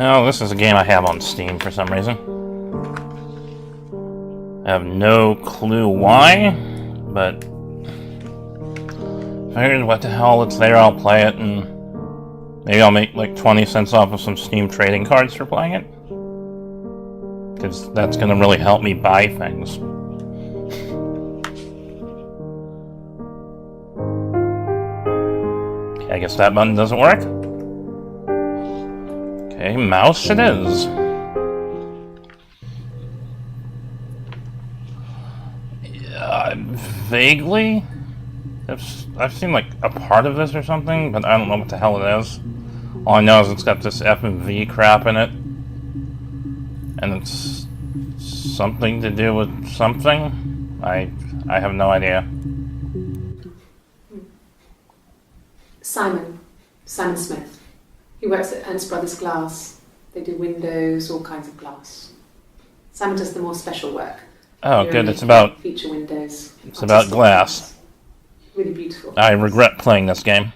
Oh, this is a game I have on Steam for some reason. I have no clue why, but I figured what the hell, it's there, I'll play it, and maybe I'll make like 20 cents off of some Steam trading cards for playing it. Because that's going to really help me buy things. Okay, I guess that button doesn't work. Okay, mouse it is. Yeah, vaguely. I've seen like a part of this or something, but I don't know what the hell it is. All I know is it's got this FMV crap in it. And it's something to do with something. I have no idea. Simon Smith. He works at Ernst Brothers Glass. They do windows, all kinds of glass. Simon does the more special work. Oh, good. It's about feature windows. It's about glass. Really beautiful. I regret playing this game.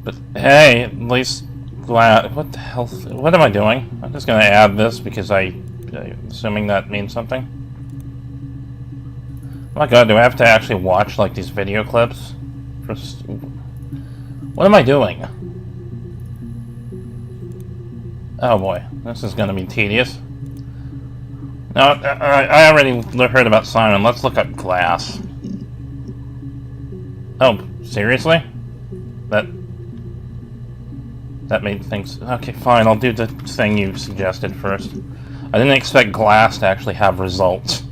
But hey, at least glass. What the hell? What am I doing? I'm just gonna add this because assuming that means something. Oh my god, do I have to actually watch like these video clips? What am I doing? Oh boy, this is gonna be tedious. Now, I already heard about Simon. Let's look up glass. Oh, seriously? That made things... Okay, fine, I'll do the thing you suggested first. I didn't expect glass to actually have results.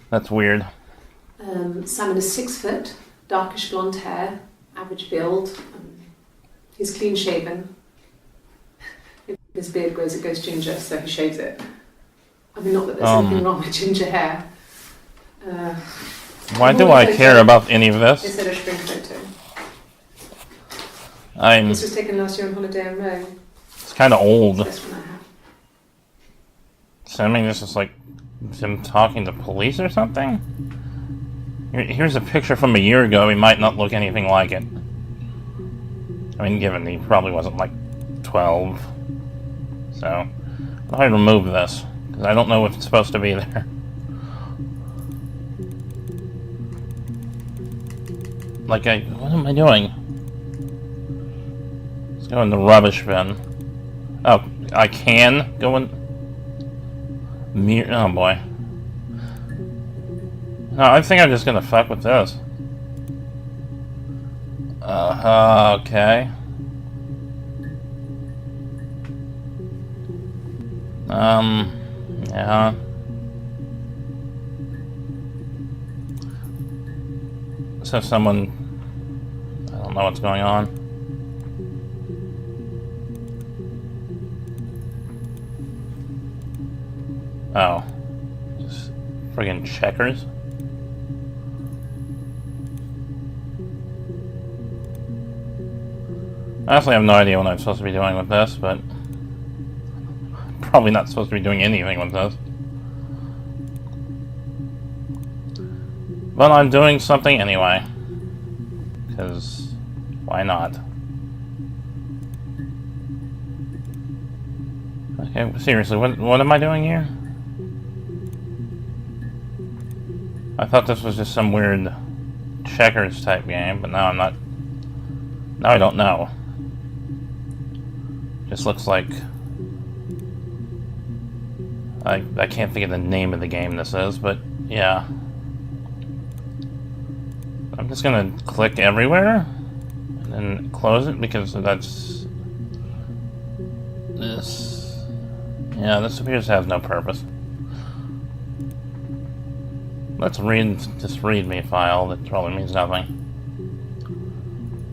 That's weird. Simon is 6 foot, darkish blonde hair, average build. He's clean shaven. If his beard grows, it goes ginger, so he shaves it. I mean, not that there's anything wrong with ginger hair. Why do I care about any of this? Instead of spring photo. This was taken last year on holiday in Rome. It's kind of old. This one I have. So I mean, this is like him talking to police or something? Here's a picture from a year ago. He might not look anything like it. I mean, given he probably wasn't like 12. So, how do I remove this? Because I don't know if it's supposed to be there. Like, what am I doing? Let's go in the rubbish bin. Oh, I can go in... Oh boy. No, I think I'm just gonna fuck with this. Okay. Yeah. So someone... I don't know what's going on. Oh. Just friggin' checkers? I honestly have no idea what I'm supposed to be doing with this, but... probably not supposed to be doing anything with this. But I'm doing something anyway. Because... why not? Okay, seriously, what am I doing here? I thought this was just some weird checkers type game, but now I'm not... now I don't know. Just looks like... I can't think of the name of the game this is, but yeah. I'm just gonna click everywhere and then close it because that's this. Yeah, this appears to have no purpose. Let's read this README file that probably means nothing.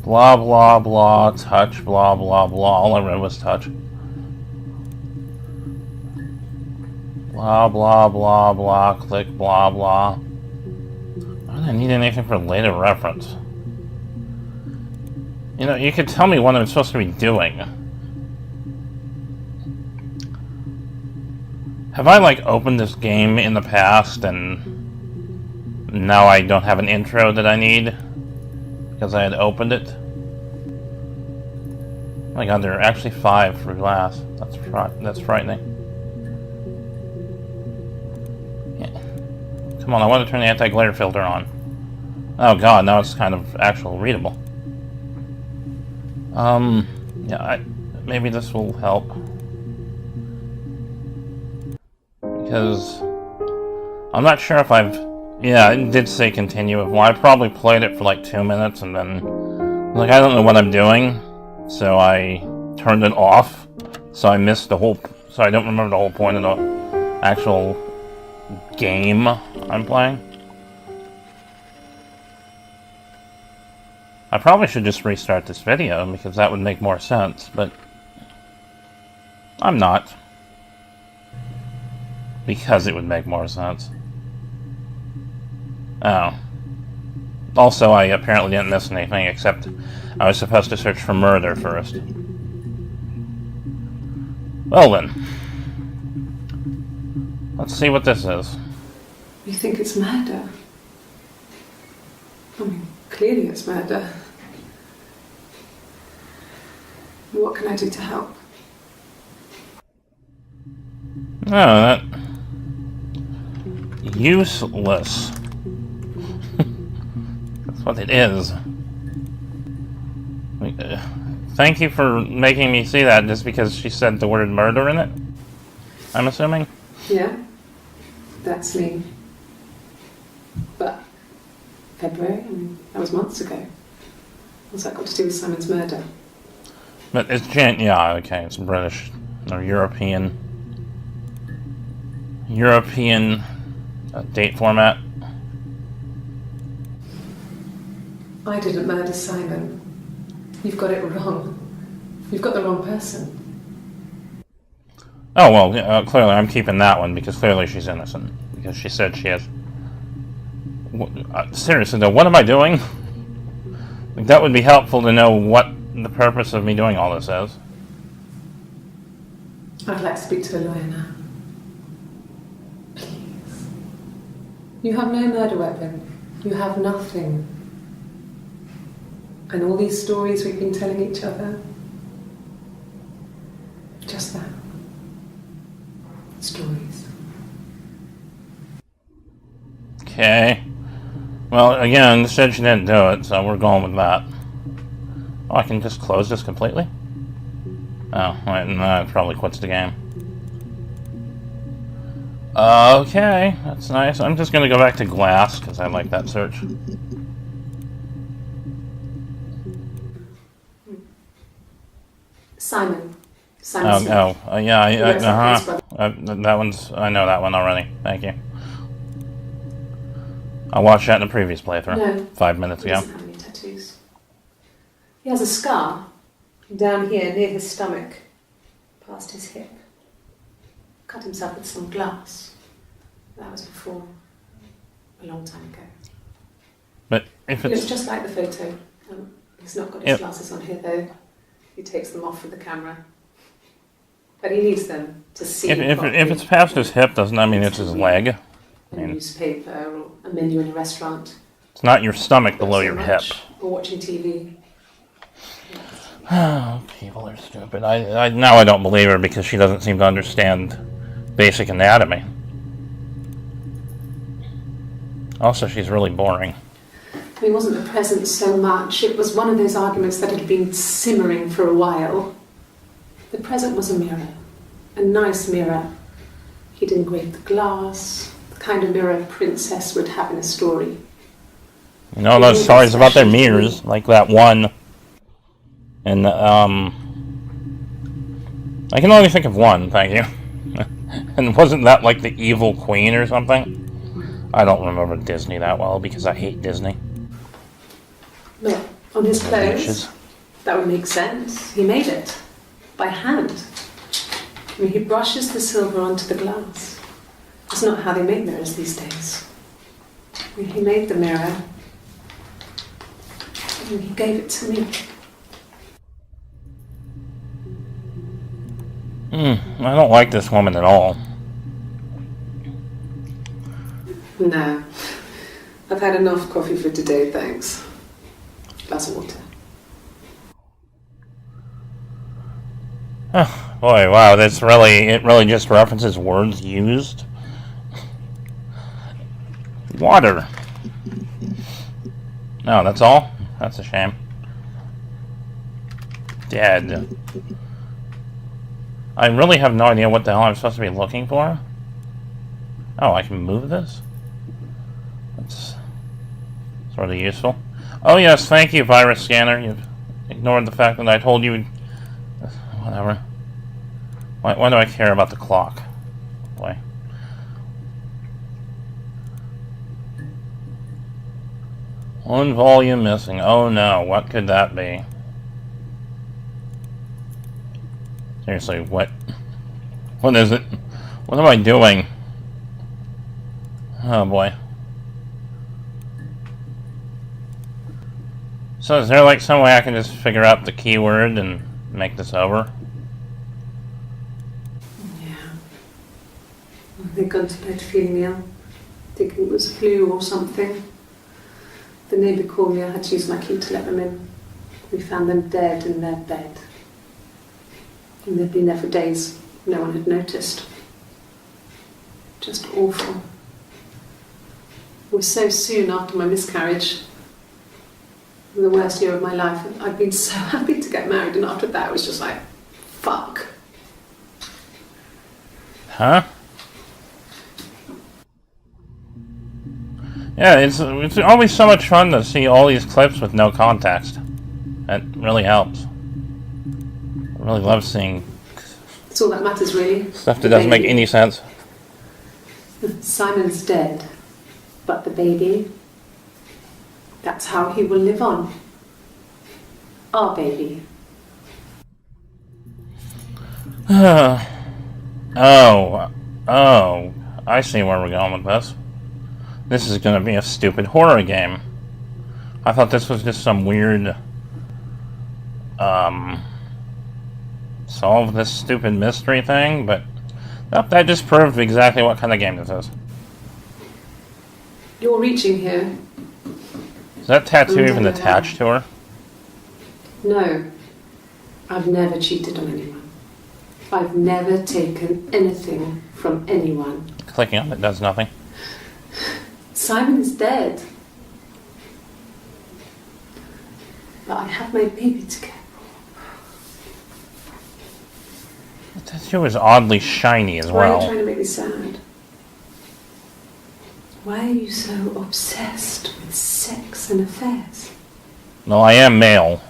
Blah blah blah, touch, blah blah blah. All I read was touch. Blah blah blah blah, click blah blah. I don't need anything for later reference. You know, you could tell me what I'm supposed to be doing. Have I like opened this game in the past and now I don't have an intro that I need? because I had opened it. Oh my god, there are actually 5 for glass. That's frightening. Yeah. Come on, I want to turn the anti-glare filter on. Oh god, now it's kind of actual readable. Yeah, maybe this will help. Because I'm not sure if I've... Yeah, it did say continue. Well, I probably played it for like 2 minutes and then... Like, I don't know what I'm doing. So I turned it off. So I missed the whole... So I don't remember the whole point of the actual game I'm playing. I probably should just restart this video because that would make more sense, but... I'm not. Because it would make more sense. Oh. Also, I apparently didn't miss anything, except I was supposed to search for murder first. Well then. Let's see what this is. You think it's murder? I mean, clearly it's murder. What can I do to help? Oh, that... Useless. That's what it is. Thank you for making me see that just because she said the word murder in it, I'm assuming? Yeah, that's me. But February, I mean, that was months ago. What's that got to do with Simon's murder? But it's yeah, okay, it's British or European date format. I didn't murder Simon. You've got it wrong. You've got the wrong person. Oh, well, clearly I'm keeping that one because clearly she's innocent. Because she said she has... seriously though, what am I doing? Like, that would be helpful to know what the purpose of me doing all this is. I'd like to speak to a lawyer now. Please. You have no murder weapon. You have nothing. And all these stories we've been telling each other, just that. Stories. Okay. Well, again, said she didn't do it, so we're going with that. Oh, I can just close this completely? Oh, wait, no, it probably quits the game. Okay, that's nice. I'm just gonna go back to glass, because I like that search. Simon. Yeah, that one's... I know that one already. Thank you. I watched that in the previous playthrough. No. 5 minutes He ago. doesn't have any tattoos. He has a scar down here near his stomach, past his hip. Cut himself with some glass. That was before, a long time ago. But if He looks it's... just like the photo. He's not got his glasses on here though. He takes them off with the camera. But he needs them to see. If it's past his hip, doesn't that mean it's his leg? A newspaper or a menu in a restaurant. It's not your stomach Not below so your much. hip. Or watching TV. Oh, people are stupid. Now I don't believe her because she doesn't seem to understand basic anatomy. Also, she's really boring. It wasn't the present so much. It was one of those arguments that had been simmering for a while. The present was a mirror. A nice mirror. He'd engraved the glass. The kind of mirror a princess would have in a story. You know those stories about their mirrors, like that one. And, I can only think of one, thank you. And wasn't that like the evil queen or something? I don't remember Disney that well because I hate Disney. Well, on his clothes, Bitches. that would make sense. He made it. By hand. I mean, he brushes the silver onto the glass. That's not how they make mirrors these days. I mean, he made the mirror. And he gave it to me. I don't like this woman at all. No. I've had enough coffee for today, thanks. Glass of water. Oh, boy, wow, it really just references words used. Water. No, that's all? That's a shame. Dead. I really have no idea what the hell I'm supposed to be looking for. Oh, I can move this? That's sort of useful. Oh yes, thank you, virus scanner. You've ignored the fact that I told you... Whatever. Why do I care about the clock? Boy. One volume missing. Oh no, what could that be? Seriously, what is it? What am I doing? Oh boy. So is there like some way I can just figure out the keyword and make this over? Yeah. They'd gone to bed feeling ill, thinking it was flu or something. The neighbour called me, I had to use my key to let them in. We found them dead in their bed. And they'd been there for days. No one had noticed. Just awful. It was so soon after my miscarriage. The worst year of my life. I'd been so happy to get married, and after that it was just like, fuck. Huh? Yeah, it's always so much fun to see all these clips with no context. That really helps. I really love seeing That's all that matters, really. stuff that doesn't make any sense. Simon's dead, but the baby, that's how he will live on. Our baby. Oh, I see where we're going with this. This is gonna be a stupid horror game. I thought this was just some weird, solve this stupid mystery thing, but nope, that just proved exactly what kind of game this is. You're reaching here. Is that tattoo even attached to her? No. I've never cheated on anyone. I've never taken anything from anyone. Clicking on it does nothing. Simon is dead. But I have my baby to care for. The tattoo is oddly shiny as Why are you well. trying to make me sad? Why are you so obsessed with sex and affairs? Well, I am male.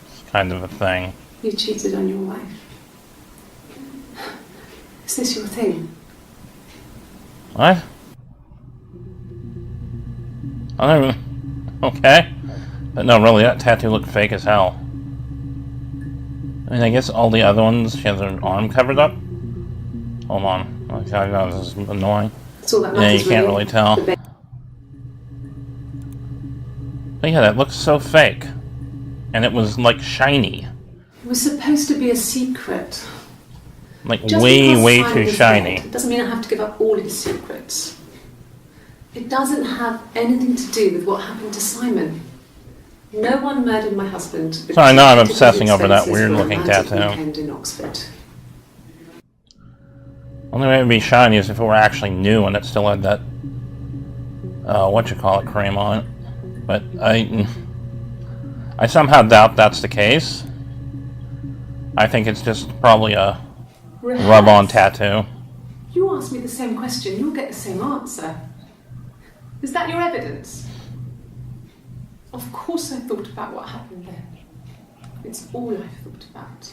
It's kind of a thing. You cheated on your wife. Is this your thing? What? I don't even... Okay. But no, really, that tattoo looked fake as hell. I mean, I guess all the other ones, she has her arm covered up. Hold on. Okay, I know this is annoying. That's all that Yeah, matters, you can't really tell. But yeah, that looks so fake. And it was, like, shiny. It was supposed to be a secret. Like, Just way because too Simon is shiny. dead doesn't mean I have to give up all his secrets. It doesn't have anything to do with what happened to Simon. No one murdered my husband. So I know I'm obsessing over that weird-looking tattoo. In Oxford. Only way it would be shiny is if it were actually new and it still had that, whatchamacallit cream on it. But I somehow doubt that's the case. I think it's just probably a rub-on tattoo. You ask me the same question, you'll get the same answer. Is that your evidence? Of course I thought about what happened then. It's all I've thought about.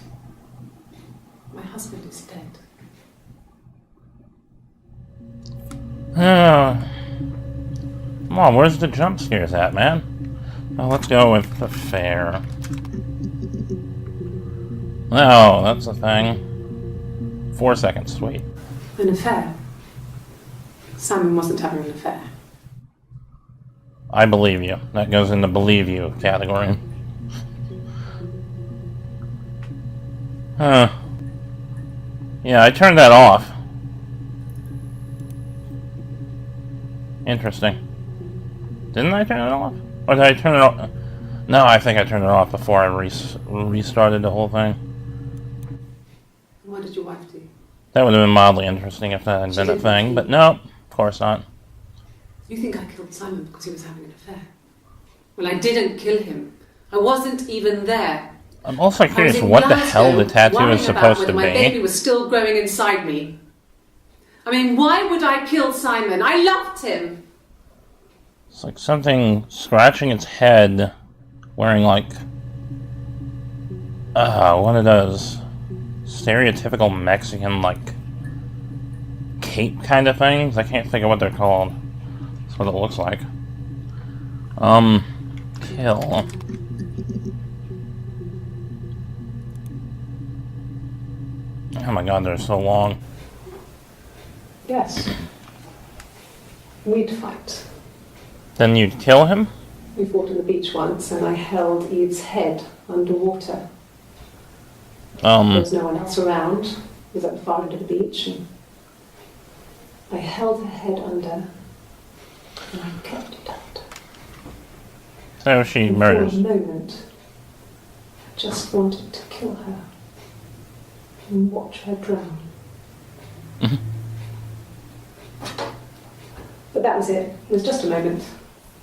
My husband is dead. Come on, where's the jump scares at, man? Oh, let's go with the fair. Oh, that's the thing. 4 seconds, sweet. An affair? Simon wasn't having an affair. I believe you. That goes in the believe you category. Huh. Yeah, I turned that off. Interesting. Didn't I turn it off? Or did I turn it off? No, I think I turned it off before I restarted the whole thing. What did your wife do? That would have been mildly interesting if that had been a thing, but no, of course not. You think I killed Simon because he was having an affair? Well, I didn't kill him. I wasn't even there. I'm also curious what the hell the tattoo is supposed to my be. baby was still growing inside me. I mean, why would I kill Simon? I loved him. It's like something scratching its head, wearing like one of those stereotypical Mexican like cape kind of things. I can't think of what they're called. That's what it looks like. Kill. Oh my god, they're so long. Yes. We'd fight. Then you'd kill him? We fought on the beach once and I held Eve's head underwater. There was no one else around. It was at the far end of the beach and I held her head under and I kept it under. So she and murders. For a moment, I just wanted to kill her and watch her drown. But that was it. It was just a moment.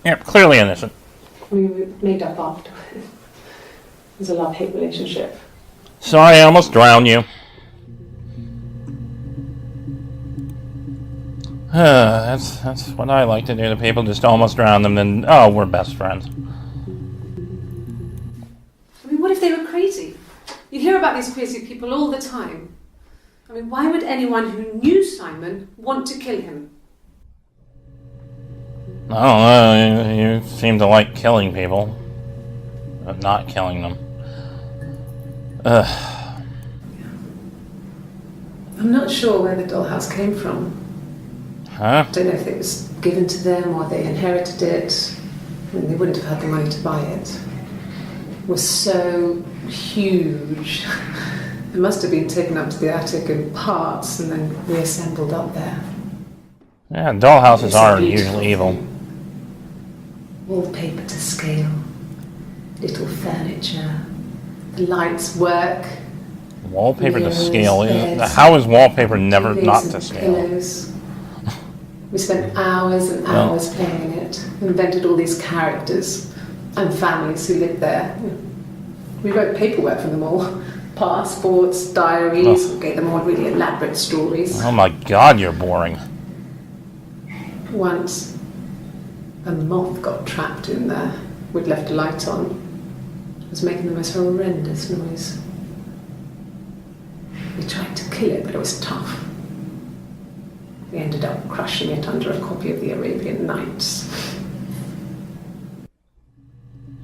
Yep, clearly innocent. We made up after. It was a love-hate relationship. Sorry, I almost drowned you. That's what I like to do to people, just almost drown them, then, oh, we're best friends. I mean, what if they were crazy? You hear about these crazy people all the time. I mean, why would anyone who knew Simon want to kill him? I don't know, you seem to like killing people, but not killing them. I'm not sure where the dollhouse came from. Huh? I don't know if it was given to them or they inherited it. I mean, they wouldn't have had the money to buy it. It was so huge. It must have been taken up to the attic in parts and then reassembled up there. Yeah, dollhouses are usually evil. Wallpaper to scale, little furniture, the lights work. Wallpaper to Mirrors, scale. beds, How is wallpaper never duvets not and to scale? Pillows. We spent hours and hours playing it, invented all these characters and families who lived there. We wrote paperwork for them all. Passports, diaries, gave them all really elaborate stories. Oh my god, you're boring. Once, a moth got trapped in there. We'd left a light on. It was making the most horrendous noise. We tried to kill it, but it was tough. We ended up crushing it under a copy of the Arabian Nights.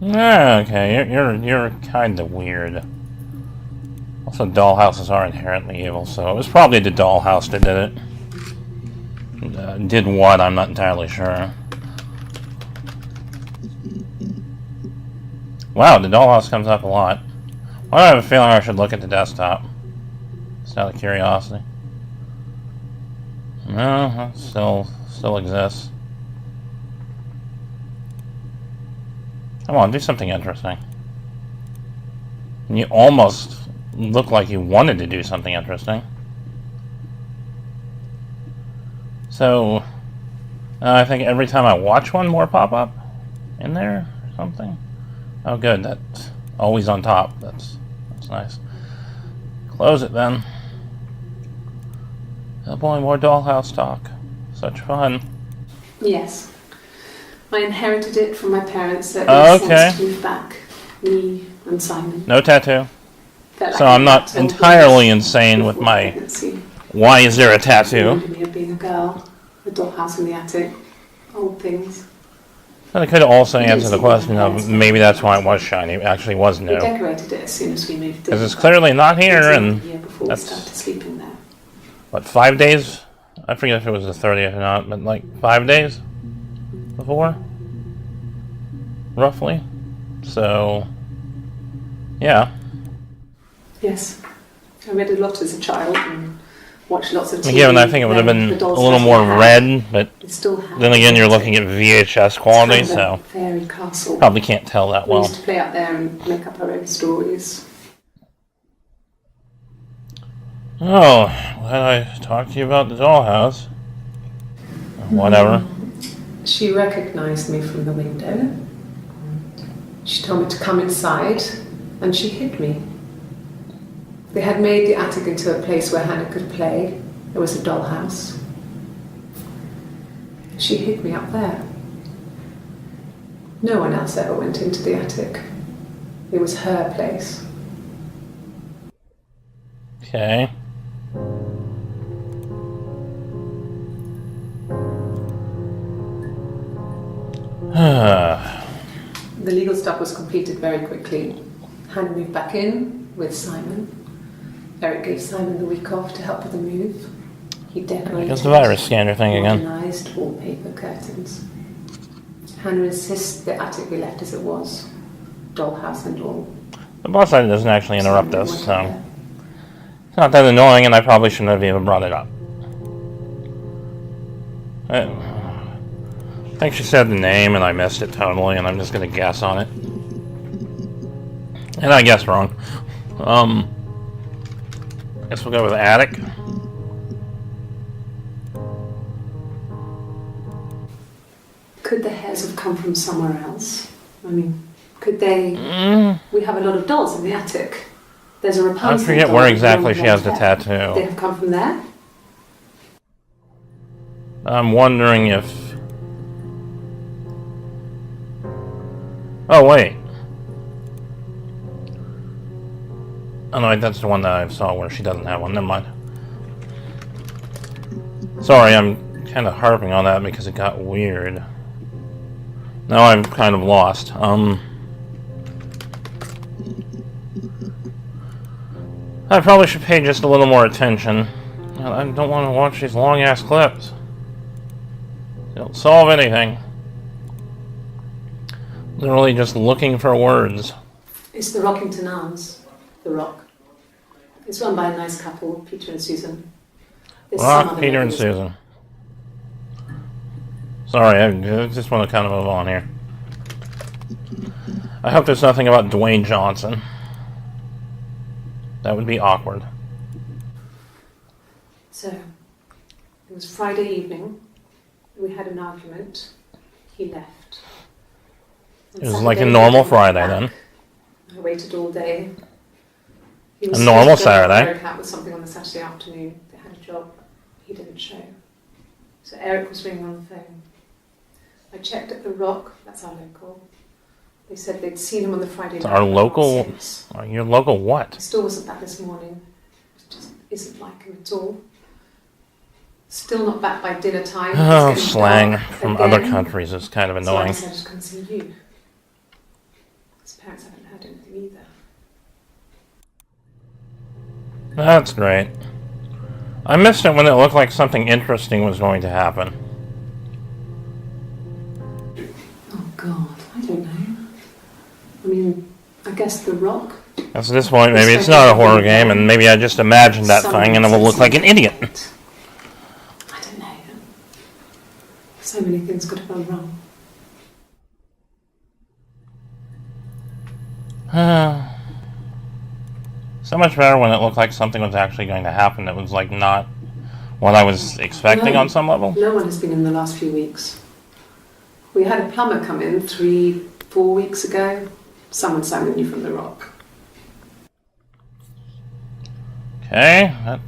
Okay, you're kind of weird. Also, dollhouses are inherently evil, so it was probably the dollhouse that did it. Did what? I'm not entirely sure. Wow, the dollhouse comes up a lot. Why do I have a feeling I should look at the desktop? Just out of curiosity. No, it still exists. Come on, do something interesting. You almost look like you wanted to do something interesting. So, I think every time I watch one, more pop up in there or something. Oh, good. That's always on top. That's nice. Close it then. Oh boy, more dollhouse talk. Such fun. Yes. I inherited it from my parents, so it Okay. made sense to move back. Me and Simon. No tattoo. Felt like So I'm we not had told entirely them insane with before my pregnancy. why is there a tattoo? Reminded me of being a girl, the dollhouse in the attic, old things. But I could also You didn't answer the see question my of parents' maybe that's why it house. was shiny. It actually was We new. decorated it as soon as we moved in. Because it's clearly not here, It was and the year before we that's, started sleeping there. what, 5 days? I forget if it was the 30th or not, but like 5 days before? Roughly. So, yeah. Yes. I read a lot as a child and watched lots of TV. Again, I think it would have been The a dolls little house more we had red, but It still has. Then again, you're looking at VHS quality, It's kind of so a fairy castle. probably can't tell that We well. used to play out there and make up our own stories. Oh, glad I talked to you about the dollhouse. Whatever. She recognised me from the window. She told me to come inside, and she hid me. They had made the attic into a place where Hannah could play. There was a dollhouse. She hid me up there. No one else ever went into the attic. It was her place. Okay. The legal stuff was completed very quickly. Hannah moved back in with Simon. Eric gave Simon the week off to help with the move. He decorated. It's the virus scanner thing again. Organised wallpaper curtains. Hannah insists the attic be left as it was, dollhouse and all. The boss side doesn't actually interrupt us, so it's not that annoying, and I probably shouldn't have even brought it up. I think she said the name, and I missed it totally, and I'm just gonna guess on it. And I guessed wrong. Guess we'll go with attic. Could the hairs have come from somewhere else? I mean, could they... We have a lot of dolls in the attic. There's a Rapunzel. I forget where exactly she has the tattoo. They have come from there? I'm wondering if... Oh, wait. Oh, no, that's the one that I saw where she doesn't have one. Never mind. Sorry, I'm kind of harping on that because it got weird. Now I'm kind of lost. I probably should pay just a little more attention. I don't want to watch these long-ass clips. They don't solve anything. Literally just looking for words. It's the Rockington Arms. The Rock. It's run by a nice couple, Peter and Susan. There's some Rock, other Peter, and ladies. Susan. Sorry, I just want to kind of move on here. I hope there's nothing about Dwayne Johnson. That would be awkward. So, it was Friday evening. We had an argument. He left. It was like a normal Friday then. I waited all day. He A was normal supposed to go to Saturday. Eric out with something on the Saturday afternoon. They had a job. He didn't show. So Eric was ringing on the phone. I checked at the Rock. That's our local. They said they'd seen him on the Friday It's night. our at local... 6. Your local what? He still wasn't back this morning. It just isn't like him at all. Still not back by dinner time. Oh, It's getting slang dark from again. other countries is kind of So I annoying. decided to come and see you. His parents haven't heard anything either. That's great. I missed it when it looked like something interesting was going to happen. Oh God, I don't know. I mean, I guess The Rock. At this point, maybe it's not a horror game, and maybe I just imagined that thing and it will look like an idiot. I don't know. So many things could have gone wrong. So much better when it looked like something was actually going to happen. It was like not what I was expecting No. on some level. No one has been in the last few weeks. We had a plumber come in 3-4 weeks ago. Someone summoned you from The Rock. Okay, that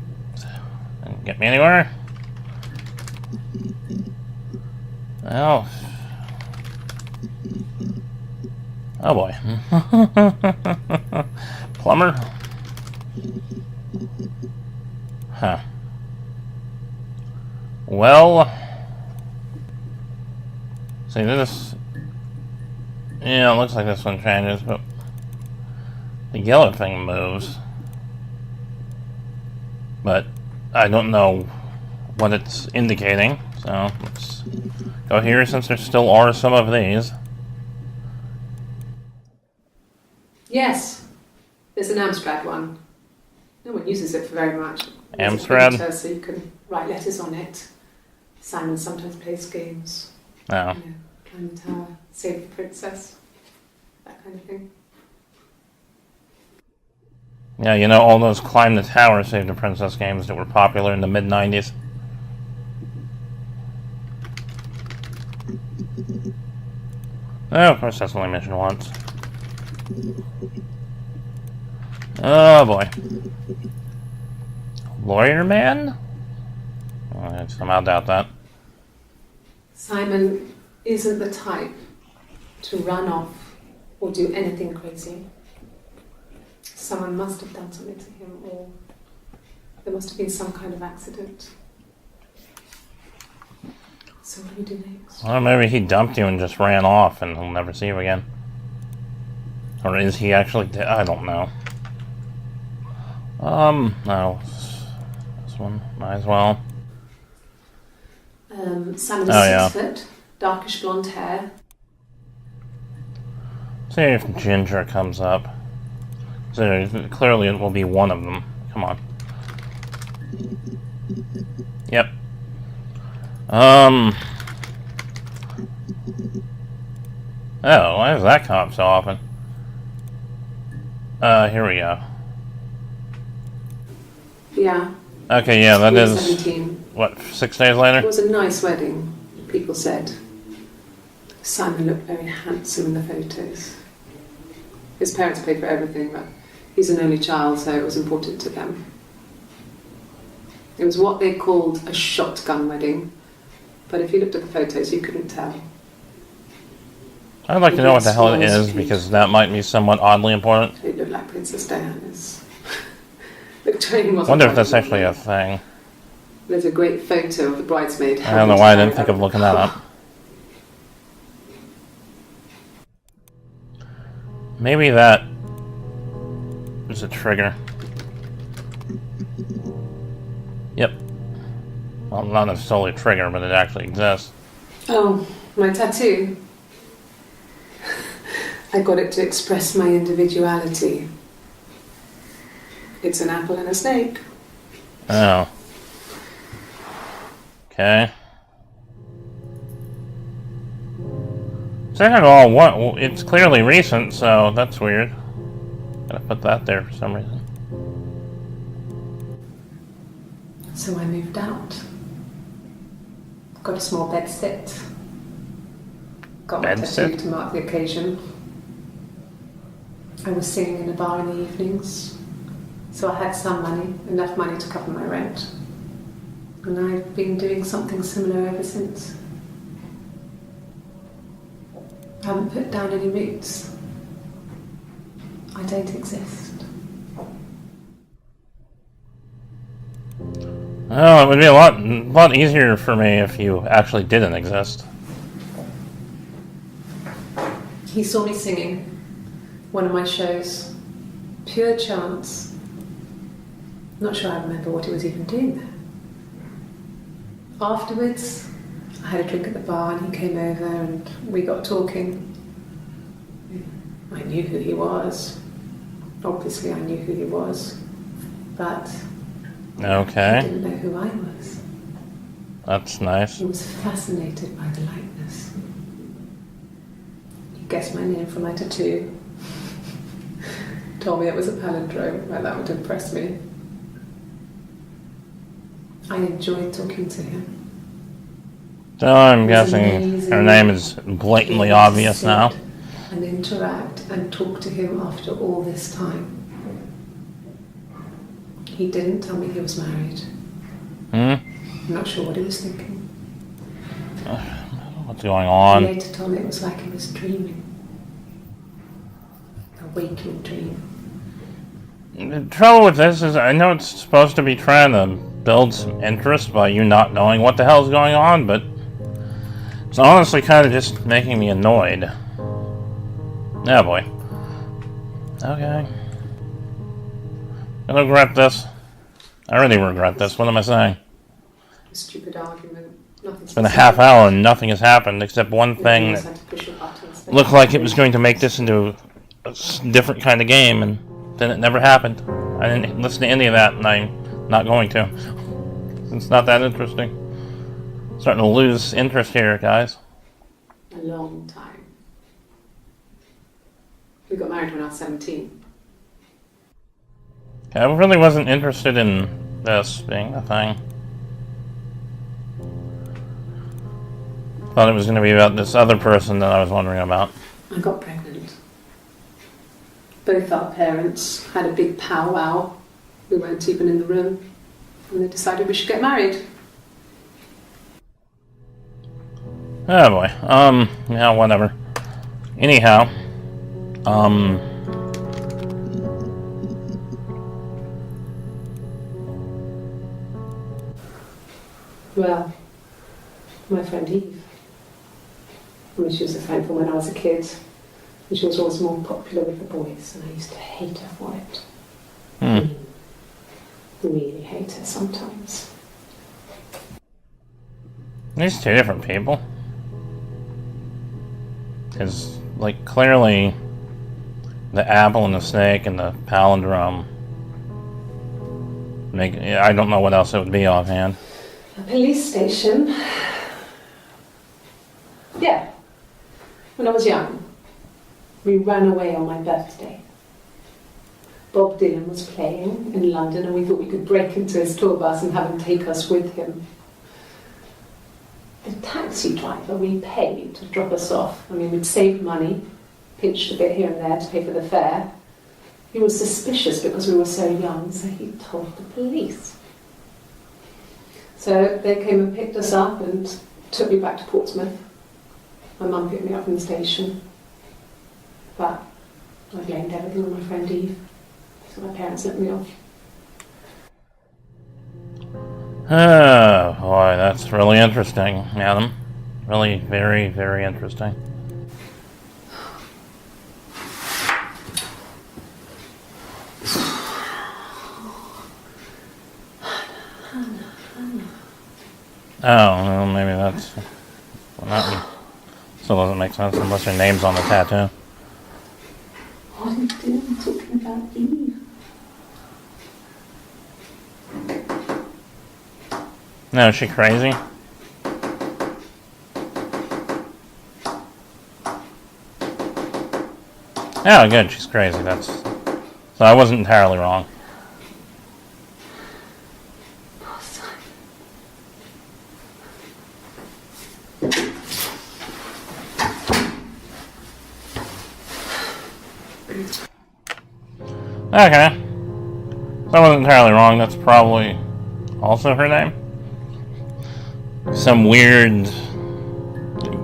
didn't get me anywhere. Well, oh boy. Plumber? Huh. Well, see this, yeah, it looks like this one changes, but the yellow thing moves. But I don't know what it's indicating, so let's go here since there still are some of these. Yes, there's an Amstrad one. No one uses it for very much. Amstrad? So you can write letters on it. Simon sometimes plays games. Oh. You know, climb the tower, save the princess, that kind of thing. Yeah, you know, all those climb the tower, save the princess games that were popular in the mid-90s. Oh, of course, that's only mission once. Oh, boy. Lawyer man? I somehow doubt that. Simon isn't the type to run off or do anything crazy. Someone must have done something to him, or there must have been some kind of accident. So what do we do next? Well, maybe he dumped you and just ran off and he'll never see you again. Or is he actually dead? I don't know. No. This one, might as well. Simon is 6 foot, darkish blonde hair. See if Ginger comes up. So clearly it will be one of them. Come on. Yep. Oh, why does that come up so often? Here we go. Yeah. Okay, yeah, that is... 17. What, 6 days later? It was a nice wedding, people said. Simon looked very handsome in the photos. His parents paid for everything, but he's an only child, so it was important to them. It was what they called a shotgun wedding, but if you looked at the photos, you couldn't tell. I'd like to know what the hell it is, because that might be somewhat oddly important. It looked like Princess Diana's. Victorian wasn't. Wonder if that's actually a thing. There's a great photo of the bridesmaid. I don't know why I didn't think of looking that up. Maybe that is a trigger. Yep. Well, not necessarily a trigger, but it actually exists. Oh, my tattoo. I got it to express my individuality. It's an apple and a snake. Oh. Okay. Second of all, what? It's clearly recent, so that's weird. Gotta put that there for some reason. So I moved out. Got a small bed sit. Got my tattoo to mark the occasion. I was singing in a bar in the evenings, so I had some money, enough money to cover my rent. And I've been doing something similar ever since. I haven't put down any roots. I don't exist. Oh, it would be a lot easier for me if you actually didn't exist. He saw me singing one of my shows. Pure chance. Not sure I remember what he was even doing there. Afterwards, I had a drink at the bar and he came over and we got talking. I knew who he was. Obviously I knew who he was. But okay. I didn't know who I was. That's nice. He was fascinated by the likeness. He guessed my name from my tattoo. Told me it was a palindrome. Well, that would impress me. I enjoyed talking to him. So I'm guessing her name is blatantly obvious now. And interact and talk to him after all this time. He didn't tell me he was married. I'm not sure what he was thinking. What's going on? He later told me it was like he was dreaming. A waking dream. The trouble with this is I know it's supposed to be trying to build some interest by you not knowing what the hell's going on, but it's honestly kind of just making me annoyed. Oh boy. Okay. I regret this. I really regret this. What am I saying? A stupid argument. It's been a half hour and nothing has happened except one thing that looked like it was going to make this into a different kind of game, and then it never happened. I didn't listen to any of that, and I'm not going to. It's not that interesting. Starting to lose interest here, guys. A long time. We got married when I was 17. I really wasn't interested in this being the thing. Thought it was going to be about this other person that I was wondering about. I got pregnant. Both our parents had a big powwow. We weren't even in the room. And they decided we should get married. Oh boy. Yeah, whatever. Anyhow. Well, my friend Eve. I mean, she was a friend from when I was a kid. And she was always more popular with the boys, and I used to hate her for it. Really hate her sometimes. These two different people. Because, like, clearly the apple and the snake and the palindrome make... I don't know what else it would be offhand. A police station. Yeah. When I was young, we ran away on my birthday. Bob Dylan was playing in London and we thought we could break into his tour bus and have him take us with him. The taxi driver we paid to drop us off, I mean, we'd saved money, pinched a bit here and there to pay for the fare. He was suspicious because we were so young, so he told the police. So they came and picked us up and took me back to Portsmouth. My mum picked me up from the station. But I blamed everything on my friend Eve. So my parents let me off. Oh, boy, that's really interesting, Adam. Really very, very interesting. Oh, well, maybe that's... Well, that one still doesn't make sense unless your name's on the tattoo. What are you doing talking about Eve? No, is she crazy? Oh, good, she's crazy. That's... So I wasn't entirely wrong. Okay. So I wasn't entirely wrong. That's probably also her name. Some weird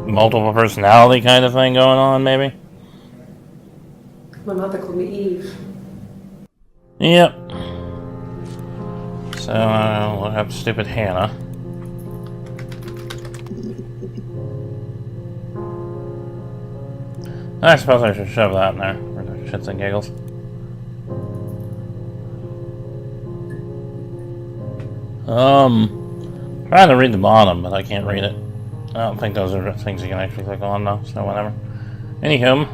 multiple personality kind of thing going on, maybe? My mother called me Eve. Yep. So, we'll have stupid Hannah. I suppose I should shove that in there for the shits and giggles. Trying to read the bottom, but I can't read it. I don't think those are things you can actually click on, though, so whatever. Anywho.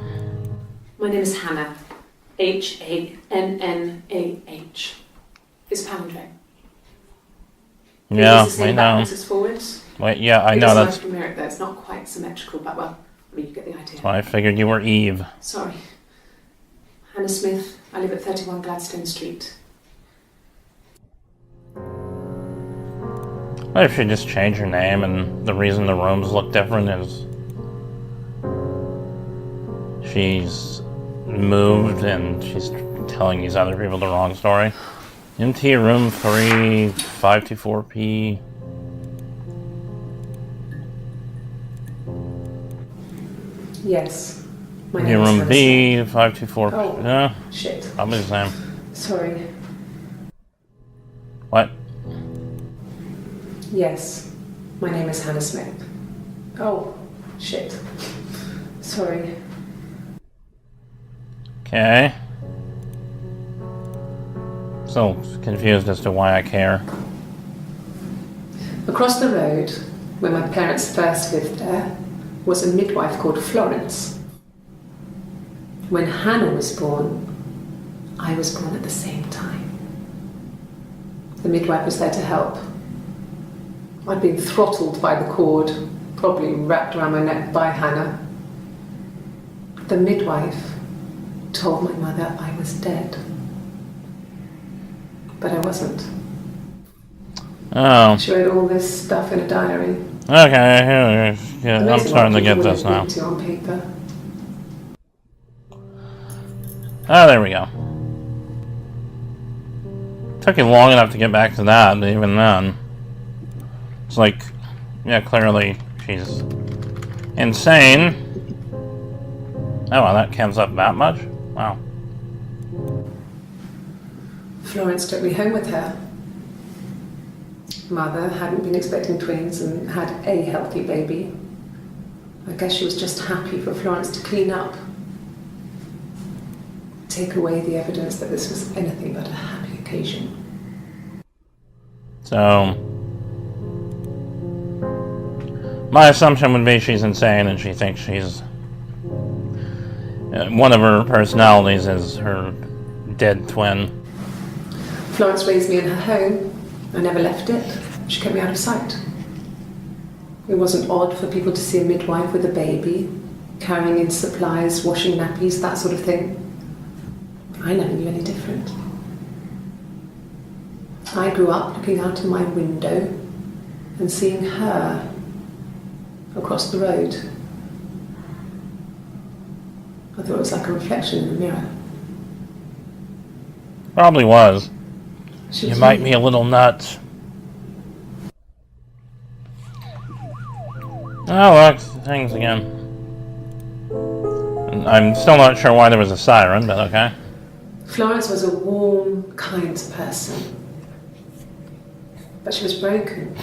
My name is Hannah. H-A-N-N-A-H. It's palindrome. Yeah, it's the I same know. backwards as forwards. Wait, yeah, I It know doesn't that's... have to mirror it, though. It's not quite symmetrical, but well, I mean, you get the idea. That's why I figured you were Eve. Sorry. Hannah Smith. I live at 31 Gladstone Street. What if she just changed her name and the reason the rooms look different is she's moved and she's telling these other people the wrong story? MT room 3524P. Yes. My MT name is room Hannah B Smith. 524P. Oh, Yeah, shit. probably the same. Sorry. What? Yes. My name is Hannah Smith. Oh, shit. Sorry. Okay. So confused as to why I care. Across the road, where my parents first lived there, was a midwife called Florence. When Hannah was born, I was born at the same time. The midwife was there to help. I'd been throttled by the cord, probably wrapped around my neck by Hannah. The midwife told my mother I was dead. But I wasn't. Oh. She wrote all this stuff in a diary. Okay, yeah, I'm starting to get this now. On paper. Oh, there we go. Took you long enough to get back to that, but even then. It's like, yeah, clearly she's insane. Oh, well, that comes up that much? Wow. Florence took me home with her. Mother hadn't been expecting twins and had a healthy baby. I guess she was just happy for Florence to clean up. Take away the evidence that this was anything but a happy occasion. So, my assumption would be she's insane and she thinks she's... one of her personalities is her dead twin. Florence raised me in her home. I never left it. She kept me out of sight. It wasn't odd for people to see a midwife with a baby, carrying in supplies, washing nappies, that sort of thing. I never knew any different. I grew up looking out of my window and seeing her across the road. I thought it was like a reflection in the mirror. Probably was. You might be a little nuts. Oh, look, things again. I'm still not sure why there was a siren, but okay. Florence was a warm, kind person. But she was broken,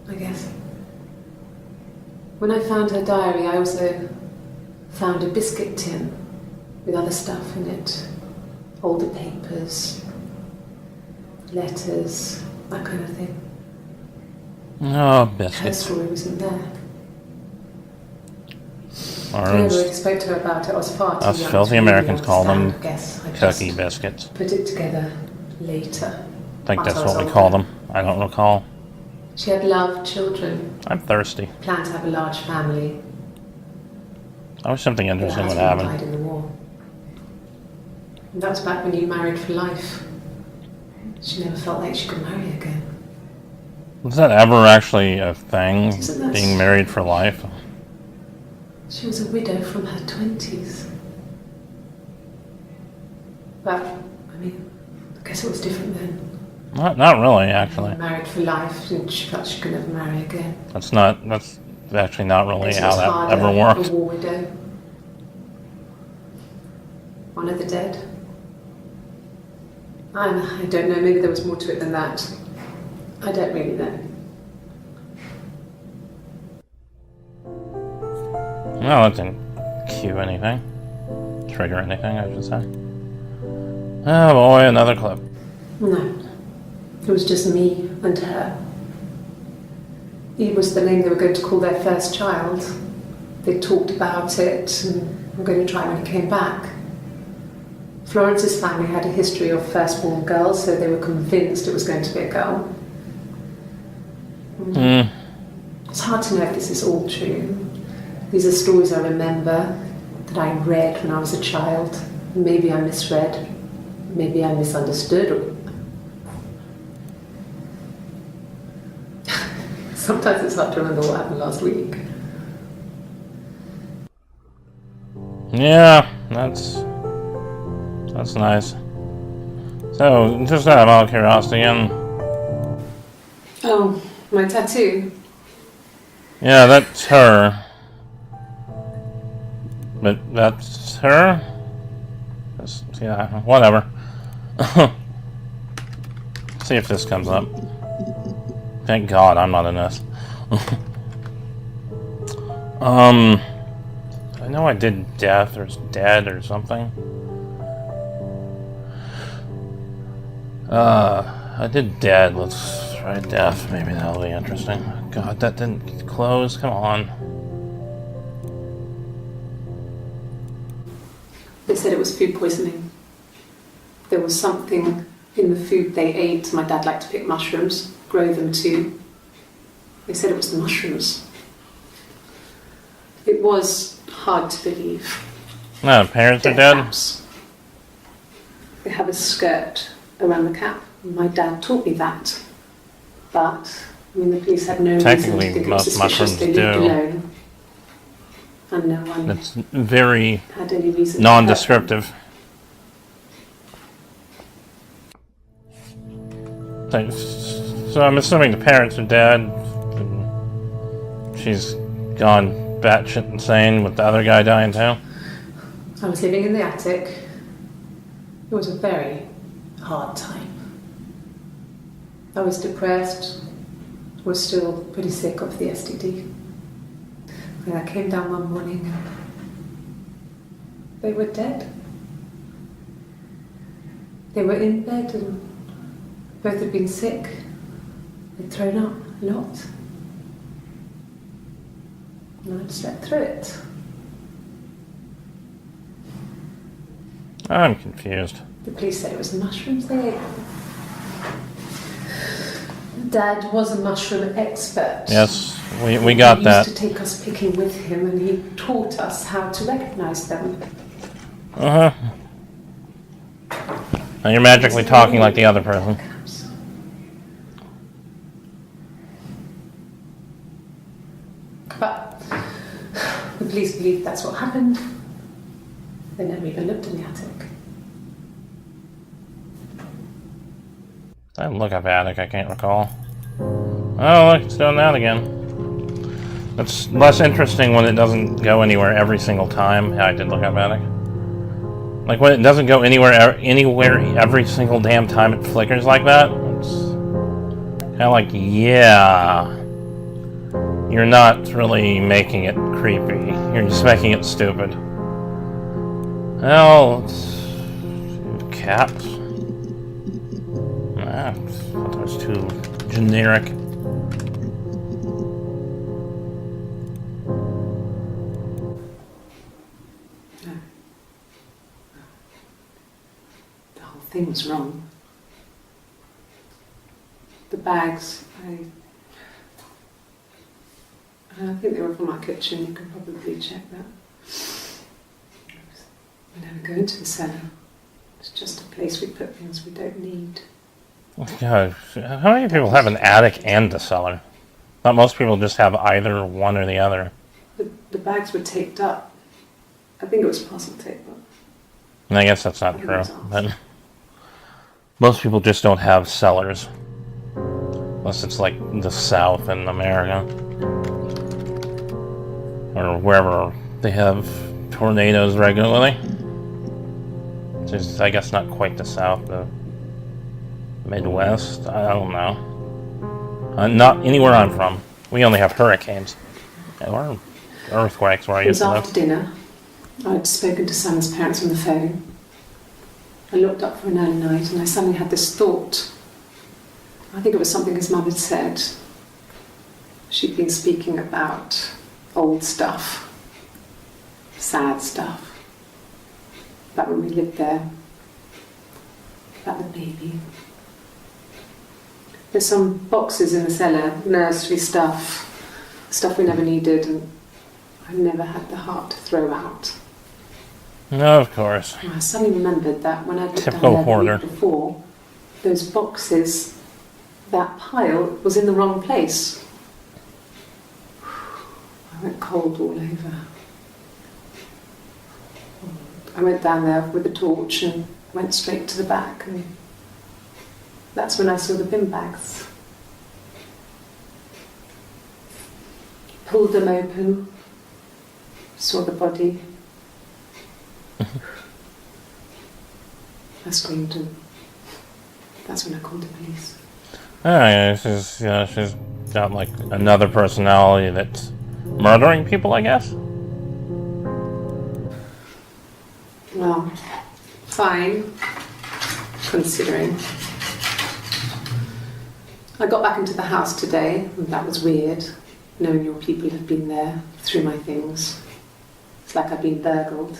I guess. When I found her diary, I also found a biscuit tin with other stuff in it. Older papers, letters, that kind of thing. Oh, Her biscuits. story wasn't there. Or I never really spoke to her about it. I was far too young. us filthy Americans call them I guess I cookie just biscuits. put it together later. I think Once that's I was what we older. call them. I don't recall. She had loved children, I'm thirsty. planned to have a large family. I wish something Her interesting would husband happen. died in the war. And that was back when you married for life. She never felt like she could marry again. Was that ever actually a thing? Isn't that Being married for life? She was a widow from her 20s. But, I mean, I guess it was different then. Not really, actually. Married for life, and she felt she could never marry again. That's actually not really Guess it how was that harder, ever worked. A war widow. One of the dead. I don't know, maybe there was more to it than that. I don't really know. No, that didn't cue anything. Trigger anything, I should say. Oh boy, another clip. No. It was just me and her. Eve was the name they were going to call their first child. They talked about it and were going to try when he came back. Florence's family had a history of firstborn girls, so they were convinced it was going to be a girl. It's hard to know if this is all true. These are stories I remember, that I read when I was a child. Maybe I misread, maybe I misunderstood. Sometimes it's hard to remember what happened last week. Yeah, that's nice. So, just out of all curiosity, Oh, my tattoo. yeah, that's her. But that's her? Yeah, whatever. See if this comes up. Thank God I'm not in this. I know I did death or dead or something. I did dead. Let's try death. Maybe that'll be interesting. God, that didn't close. Come on. They said it was food poisoning. There was something in the food they ate. My dad liked to pick mushrooms, grow them too. They said it was the mushrooms. It was hard to believe. No, parents are dead? Caps. They have a skirt around the cap. My dad taught me that. But, I mean, the police had no reason to Technically, think it was most suspicious. mushrooms They lived do. alone. And no one It's very had any reason non-descriptive. So I'm assuming the parents are dead. And she's gone batshit insane with the other guy dying too. I was living in the attic. It was a very hard time. I was depressed, was still pretty sick of the STD. And I came down one morning and they were dead. They were in bed and both had been sick. They'd thrown up a lot. And I'd slept through it. I'm confused. The police said it was the mushrooms they ate. Dad was a mushroom expert. Yes, we got that. He used to take us picking with him and he taught us how to recognize them. Uh-huh. Now you're magically talking like the other person. But the police believe that's what happened. They never even looked in the attic. I look up attic, I can't recall. Oh, look, it's doing that again. It's less interesting when it doesn't go anywhere every single time. Yeah, I did look up attic. Like when it doesn't go anywhere every single damn time it flickers like that. It's kind of like, yeah, you're not really making it creepy. You're just making it stupid. Well, it's caps. Ah, I thought that was too generic. The whole thing was wrong. The bags, I think they were from our kitchen. You can probably check that. We never go into the cellar. It's just a place we put things we don't need. God, how many people have an attic and a cellar? Not most people just have either one or the other. The bags were taped up. I think it was parcel tape, but And I guess that's not true. But most people just don't have cellars. Unless it's like the South in America. Or wherever they have tornadoes regularly. Which is, I guess, not quite the South, the Midwest. I don't know. Not anywhere I'm from. We only have hurricanes. Or earthquakes where I it was used to live. after dinner. I'd spoken to Sam's parents on the phone. I looked up for an early night and I suddenly had this thought. I think it was something his mum had said. She'd been speaking about old stuff, sad stuff, about when we lived there, about the baby. There's some boxes in the cellar, nursery stuff we never needed, and I never had the heart to throw out. No, of course. And I suddenly remembered that when I looked down Typical there the hoarder. week before, those boxes, that pile was in the wrong place. I went cold all over. I went down there with a torch and went straight to the back, and that's when I saw the bin bags. Pulled them open, saw the body. I screamed, and that's when I called the police. Oh, yeah, she's got like another personality that's murdering people, I guess. Well, fine, considering. I got back into the house today, and that was weird, knowing your people have been there through my things. It's like I've been burgled.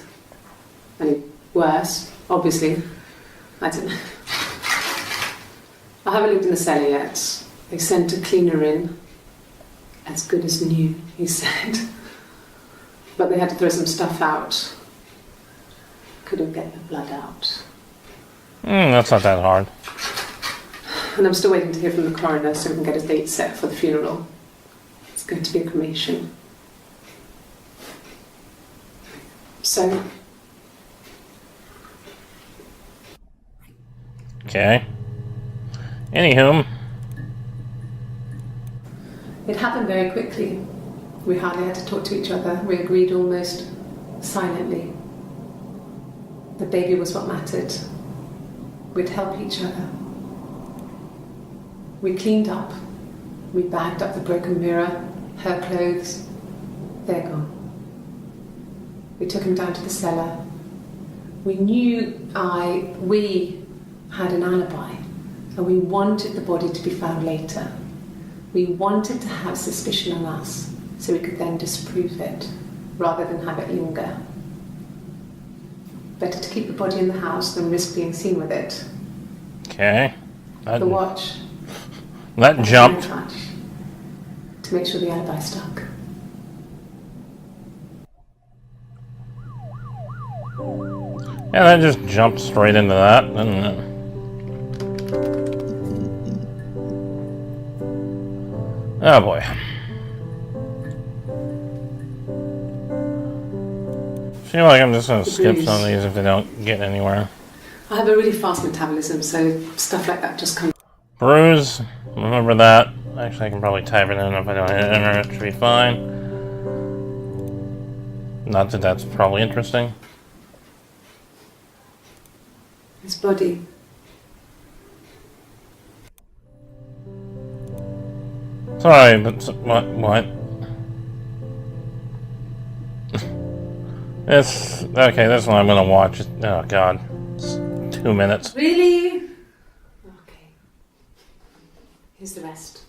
I mean, worse, obviously. I don't know. I haven't lived in the cellar yet. They sent a cleaner in. as good as new, he said. But they had to throw some stuff out. Couldn't get the blood out. That's not that hard. And I'm still waiting to hear from the coroner so we can get a date set for the funeral. It's going to be a cremation. So... Okay. Anywho. It happened very quickly. We hardly had to talk to each other. We agreed almost silently. The baby was what mattered. We'd help each other. We cleaned up. We bagged up the broken mirror, her clothes. They're gone. We took him down to the cellar. We knew we had an alibi, and we wanted the body to be found later. We wanted to have suspicion on us, so we could then disprove it, rather than have it linger. Better to keep the body in the house than risk being seen with it. Okay. The watch. That jumped. To make sure the alibi stuck. Yeah, that just jumped straight into that, didn't it? Oh boy. I feel like I'm just going to skip some of these if they don't get anywhere. I have a really fast metabolism, so stuff like that just comes. Bruise, remember that. Actually, I can probably type it in if I don't hit enter. It should be fine. Not that that's probably interesting. His body. Sorry, but what? This one I'm gonna watch. Oh god, it's 2 minutes. Really? Okay. Here's the rest.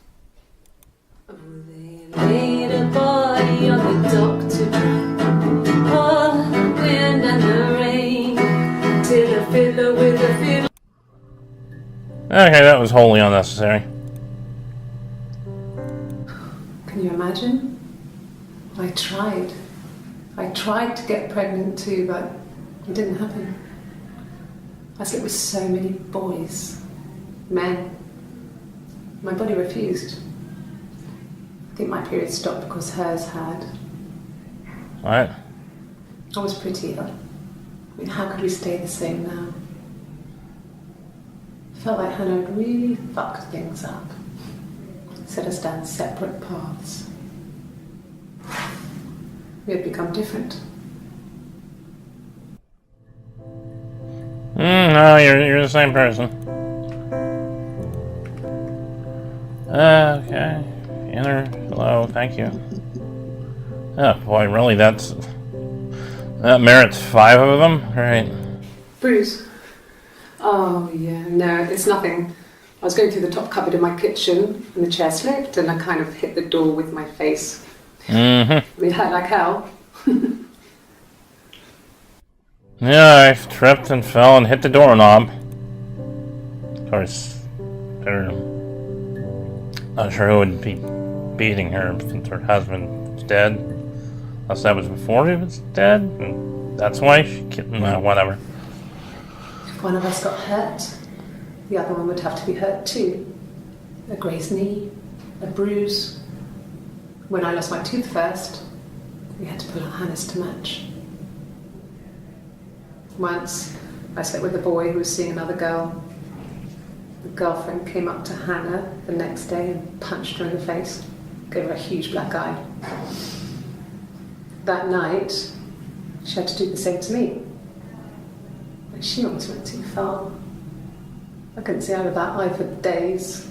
Oh, they laid a body on the doctor train. Oh, the wind and the rain. Till a fiddler with a fiddle. Okay, that was wholly unnecessary. Can you imagine? I tried. I tried to get pregnant too, but it didn't happen. I slept with so many boys, men. My body refused. I think my period stopped because hers had. What? I was pretty ill. I mean, how could we stay the same now? I felt like Hannah had really fucked things up. Set us down separate paths. We had become different. No, you're the same person. Okay. Enter. Hello. Thank you. Oh boy, really? That merits 5 of them, right? Bruce. Oh yeah, no, it's nothing. I was going through the top cupboard in my kitchen, and the chair slipped, and I kind of hit the door with my face. Mm-hmm. It hurt like hell. Yeah, I tripped and fell and hit the doorknob. Of course, they're not sure who would be beating her since her husband was dead. Unless that was before he was dead, and that's why she whatever. If one of us got hurt, the other one would have to be hurt too. A grazed knee, a bruise. When I lost my tooth first, we had to pull out Hannah's to match. Once, I slept with a boy who was seeing another girl. The girlfriend came up to Hannah the next day and punched her in the face, gave her a huge black eye. That night, she had to do the same to me. But she almost went too far. I couldn't see out of that eye for days.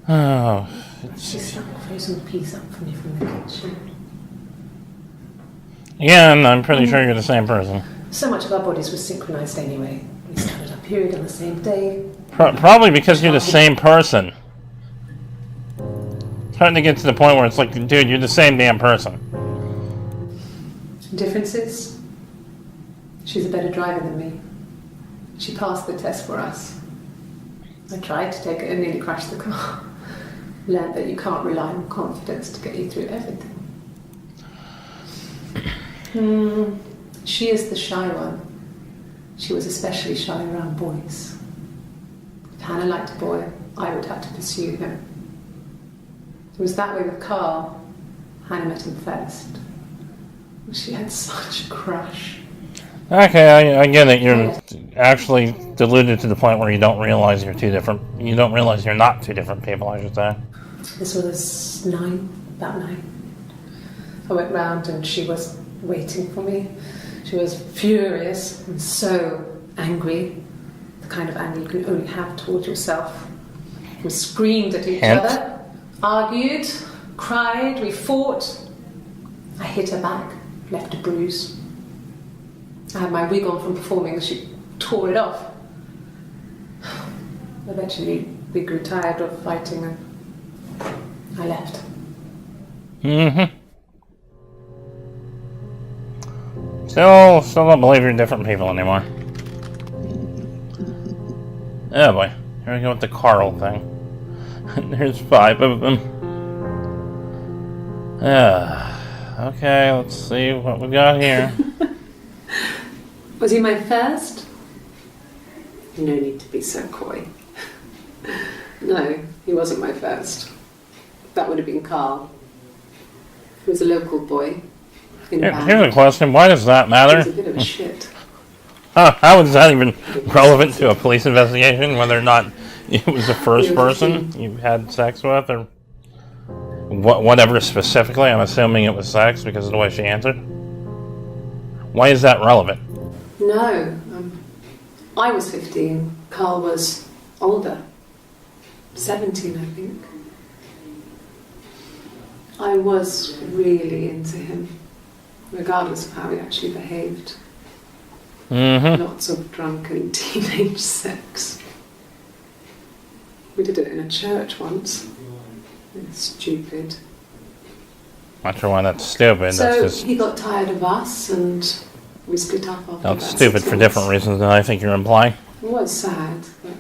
Oh. She stuck a frozen piece up for me from the kitchen. Again, I'm pretty sure you're the same person. So much of our bodies was synchronized anyway. We started our period on the same day. Probably because you're the same person. Starting to get to the point where it's like, dude, you're the same damn person. Differences? She's a better driver than me. She passed the test for us. I tried to take it and nearly crashed the car. Learned that you can't rely on confidence to get you through everything. She is the shy one. She was especially shy around boys. If Hannah liked a boy, I would have to pursue him. It was that way with Carl. Hannah met him first. She had such a crush. Okay, I get it. You're actually deluded to the point where you don't realize you're two different. You don't realize you're not two different people, I should say. This was about 9. I went round and she was waiting for me. She was furious and so angry. The kind of anger you can only have towards yourself. We screamed at each other, argued, cried, we fought. I hit her back, left a bruise. I had my wig on from performing and she tore it off. Eventually we grew tired of fighting and I left. Still don't believe you're different people anymore. Oh boy, here we go with the Carl thing. There's 5 of them. Okay, let's see what we got here. Was he my first? No need to be so coy. No, he wasn't my first. That would have been Carl. He was a local boy. Here's a question, why does that matter? He was a bit of a shit. How is that even relevant to a police investigation, whether or not it was the first person you had sex with, or whatever specifically? I'm assuming it was sex because of the way she answered. Why is that relevant? No, I was 15. Carl was older. 17, I think. I was really into him, regardless of how he actually behaved. Lots of drunken teenage sex. We did it in a church once. It's stupid. Not sure why that's stupid. So that's just... he got tired of us and we split up after That's about stupid 6 for months. different reasons than I think you're implying. It was sad, but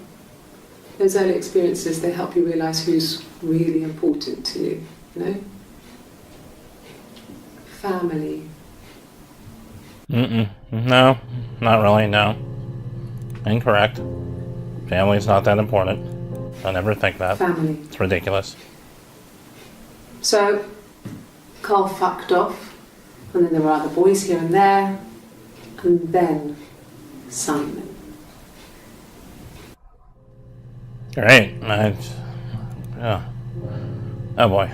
those early experiences, they help you realise who's really important to you, you know? Family. No, not really, no. Incorrect. Family's not that important. I never think that. Family. It's ridiculous. So, Carl fucked off, and then there were other boys here and there, and then Simon. Great. Oh boy.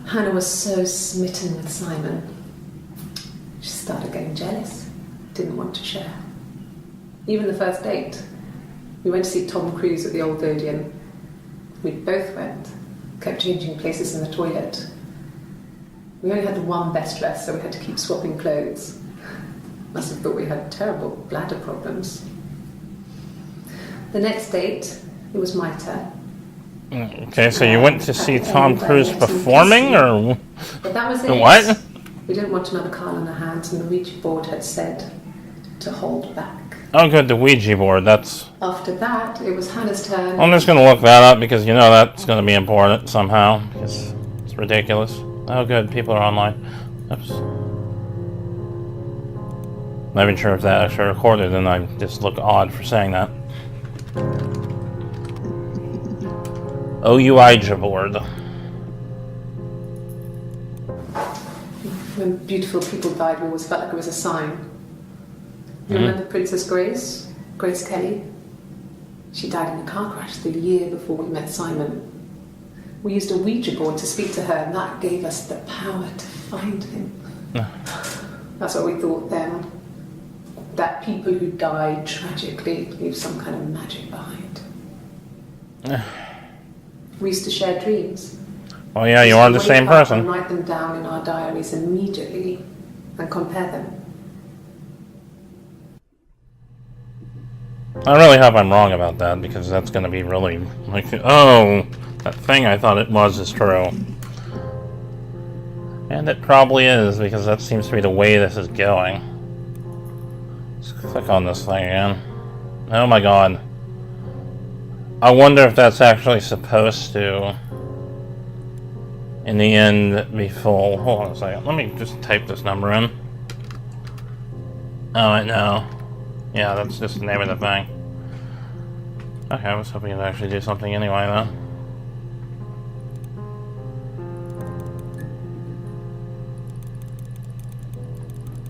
Hannah was so smitten with Simon. She started getting jealous, didn't want to share. Even the first date, we went to see Tom Cruise at the Old Odeon. We both went, kept changing places in the toilet. We only had one best dress, so we had to keep swapping clothes. Must have thought we had terrible bladder problems. The next date, it was my turn. Okay, so you went to see Tom Cruise performing, or but that was it. what? We didn't want another Carl on our hands, and the Ouija board had said to hold back. Oh, good, the Ouija board. That's. After that, it was Hannah's turn. I'm just gonna look that up because you know that's gonna be important somehow. Because it's ridiculous. Oh, good, people are online. Oops. Not even sure if that actually recorded, and I just look odd for saying that. Ouija board. When beautiful people died, we always felt like it was a sign. You remember Princess Grace Kelly? She died in a car crash the year before we met Simon. We used a Ouija board to speak to her, and that gave us the power to find him. That's what we thought then. That people who died tragically leave some kind of magic behind. We used to share dreams. Oh yeah, you are the same person. And write them down in our diaries immediately and compare them. I really hope I'm wrong about that, because that's going to be really like, oh, that thing I thought it was is true. And it probably is, because that seems to be the way this is going. Let's click on this thing again. Oh my god. I wonder if that's actually supposed to, in the end, be full. Hold on a second. Let me just type this number in. Oh, I know. Yeah, that's just the name of the thing. Okay, I was hoping it'd actually do something anyway, though.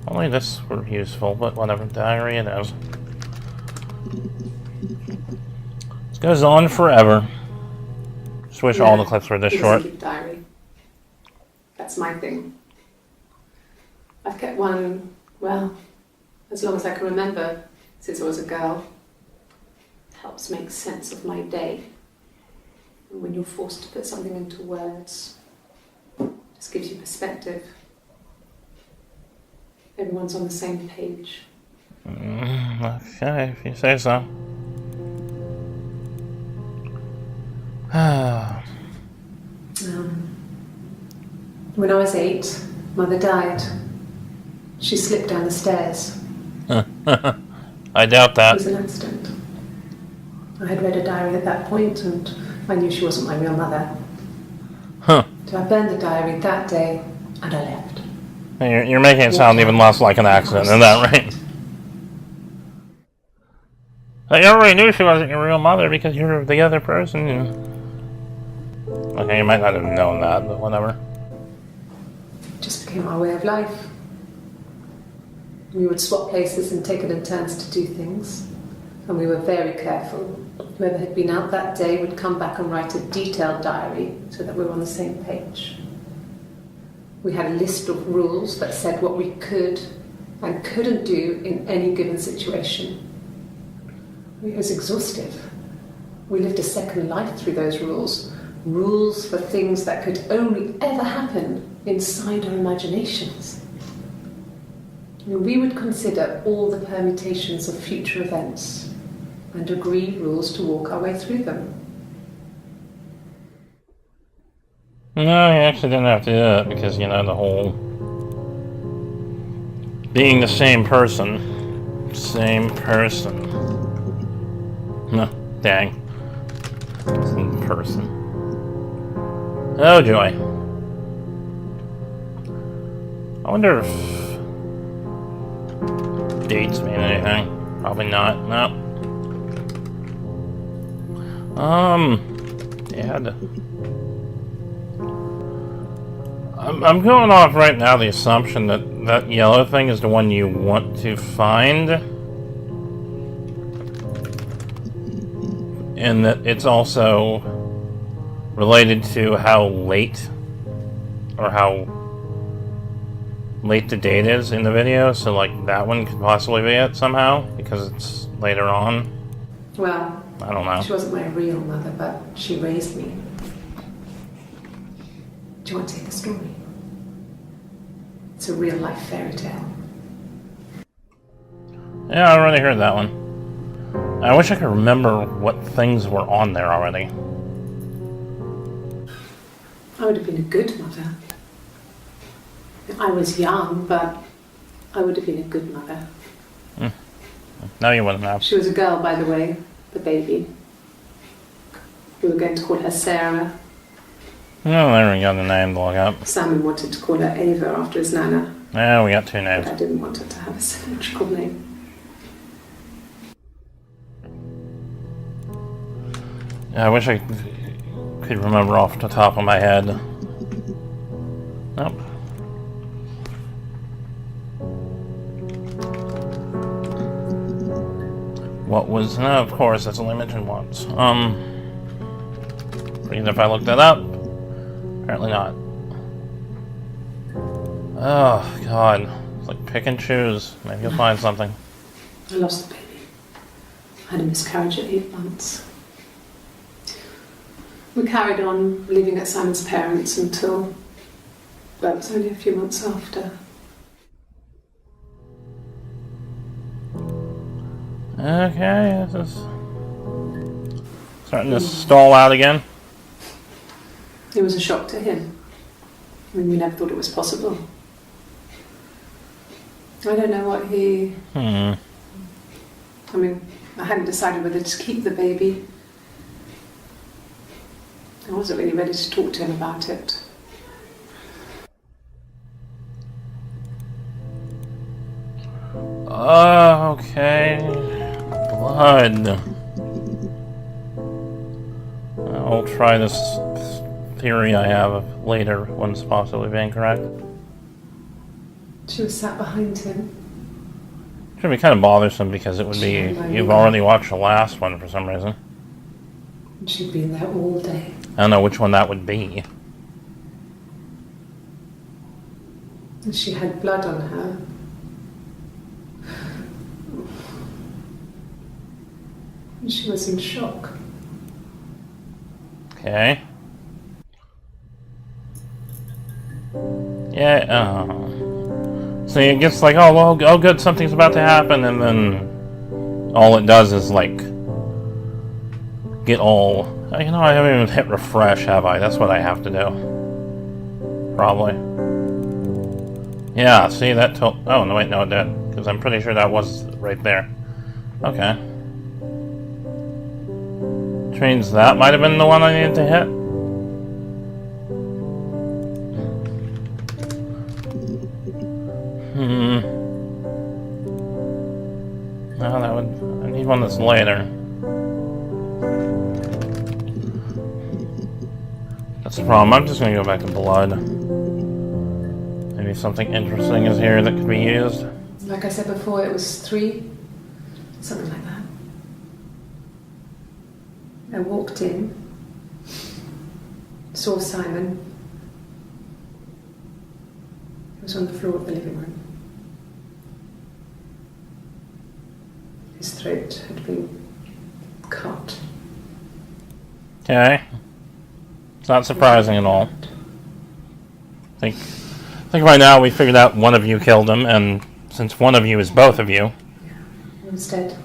Only this were useful, but whatever. Diary it is. This goes on forever. Just wish all the clips were this short. Keep diary. That's my thing. I've kept one, well, as long as I can remember, since I was a girl. It helps make sense of my day. And when you're forced to put something into words, it just gives you perspective. Everyone's on the same page. Okay, if you say so. When I was 8, Mother died. She slipped down the stairs. I doubt It that. was an accident. I had read a diary at that point and I knew she wasn't my real mother. Huh. So I burned the diary that day and I left. You're making it sound even less like an accident, isn't that right? Like, everybody knew she wasn't your real mother because you were the other person. Okay, you might not have known that, but whatever. It just became our way of life. We would swap places and take it in turns to do things. And we were very careful. Whoever had been out that day would come back and write a detailed diary so that we were on the same page. We had a list of rules that said what we could and couldn't do in any given situation. It was exhaustive. We lived a second life through those rules. Rules for things that could only ever happen inside our imaginations. We would consider all the permutations of future events and agree rules to walk our way through them. No, you actually didn't have to do that because, you know, the whole being the same person. Same person. No, dang. Same person. Oh, joy. I wonder if dates mean anything. Probably not. No. Yeah. I'm going off right now the assumption that that yellow thing is the one you want to find. And that it's also related to how late or how late the date is in the video. So, like, that one could possibly be it somehow because it's later on. Well, I don't know. she wasn't my real mother, but she raised me. Do you want to hear the story? It's a real life fairy tale. Yeah, I already heard that one. I wish I could remember what things were on there already. I would have been a good mother. I was young, but I would have been a good mother. No, you wouldn't have. She was a girl, by the way, the baby. We were going to call her Sarah. Oh, there we got the name to look up. Simon wanted to call her Ava after his nana. Yeah, we got two names. But I didn't want her to have a symmetrical name. Yeah, I wish I could remember off the top of my head. Nope. What was... No, of course, that's only mentioned once. Forget if I looked that up. Apparently not. Oh, God. It's like pick and choose. Maybe you'll find something. I lost the baby. I had a miscarriage at 8 months. We carried on living at Simon's parents until... Well, it was only a few months after. Okay, this is starting to stall out again. It was a shock to him. I mean, we never thought it was possible. I don't know what he... I mean, I hadn't decided whether to keep the baby. I wasn't really ready to talk to him about it. Okay. Blood. I'll try this theory I have of later one's possibly being correct. She was sat behind him. Should be kind of bothersome because it would be you've already watched the last one for some reason. And she'd been there all day. I don't know which one that would be. And she had blood on her. And she was in shock. Okay. Yeah, so it gets like, oh, well, oh good, something's about to happen, and then all it does is, like, get all... You know, I haven't even hit refresh, have I? That's what I have to do. Probably. Yeah, see, that told... Oh, no, wait, no, it did. Because I'm pretty sure that was right there. Okay. Which means that might have been the one I needed to hit. No, that would... I need one that's later. That's the problem. I'm just gonna go back to blood. Maybe something interesting is here that could be used. Like I said before, it was 3, something like that. I walked in, saw Simon. He was on the floor of the living room. His throat had been cut. Okay. It's not surprising at all. I think by now we figured out one of you killed him, and since one of you is both of you... Yeah, he was dead.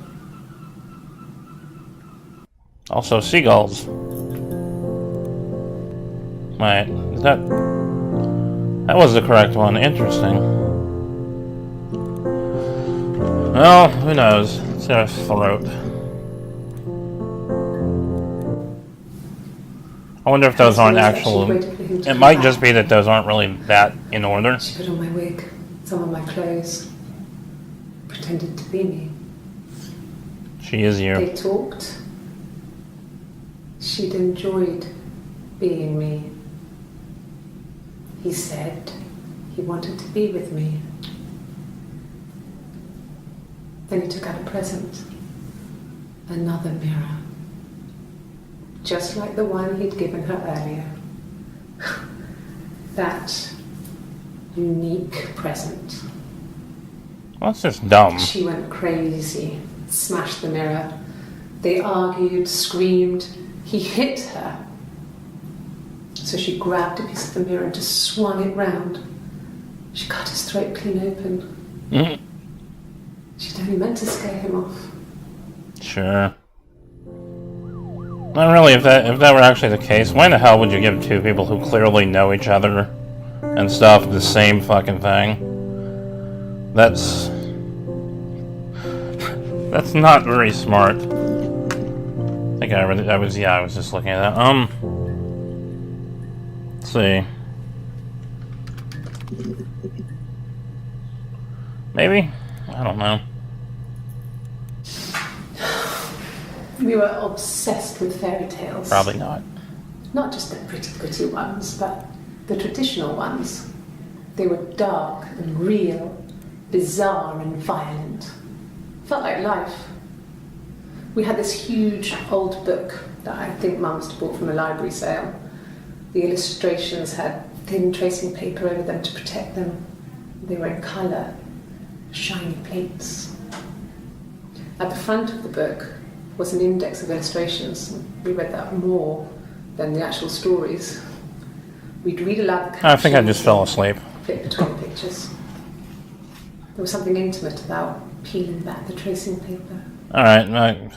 Also, seagulls. Wait, is that... That was the correct one. Interesting. Well, who knows? It's their throat. I wonder if those aren't actual... It might just be that those aren't really that in order. She put on my wig, some of my clothes, pretended to be me. She is you. They talked. She'd enjoyed being me. He said he wanted to be with me. Then he took out a present. Another mirror. Just like the one he'd given her earlier. That unique present. Well, that's just dumb. She went crazy, smashed the mirror. They argued, screamed. He hit her. So she grabbed a piece of the mirror and just swung it round. She cut his throat clean open. Mm-hmm. She'd only meant to scare him off. Sure. Not really, if that were actually the case, why in the hell would you give two people who clearly know each other and stuff the same fucking thing? That's not very smart. I think I was just looking at that. Let's see. Maybe? I don't know. We were obsessed with fairy tales. Probably not. Not just the pretty ones, but the traditional ones. They were dark and real, bizarre and violent. Felt like life. We had this huge old book that I think Mum must have bought from a library sale. The illustrations had thin tracing paper over them to protect them. They were in colour, shiny plates. At the front of the book was an index of illustrations. We read that more than the actual stories. We'd read aloud the captions. I think I just fell asleep. Flip between pictures. There was something intimate about peeling back the tracing paper. Alright,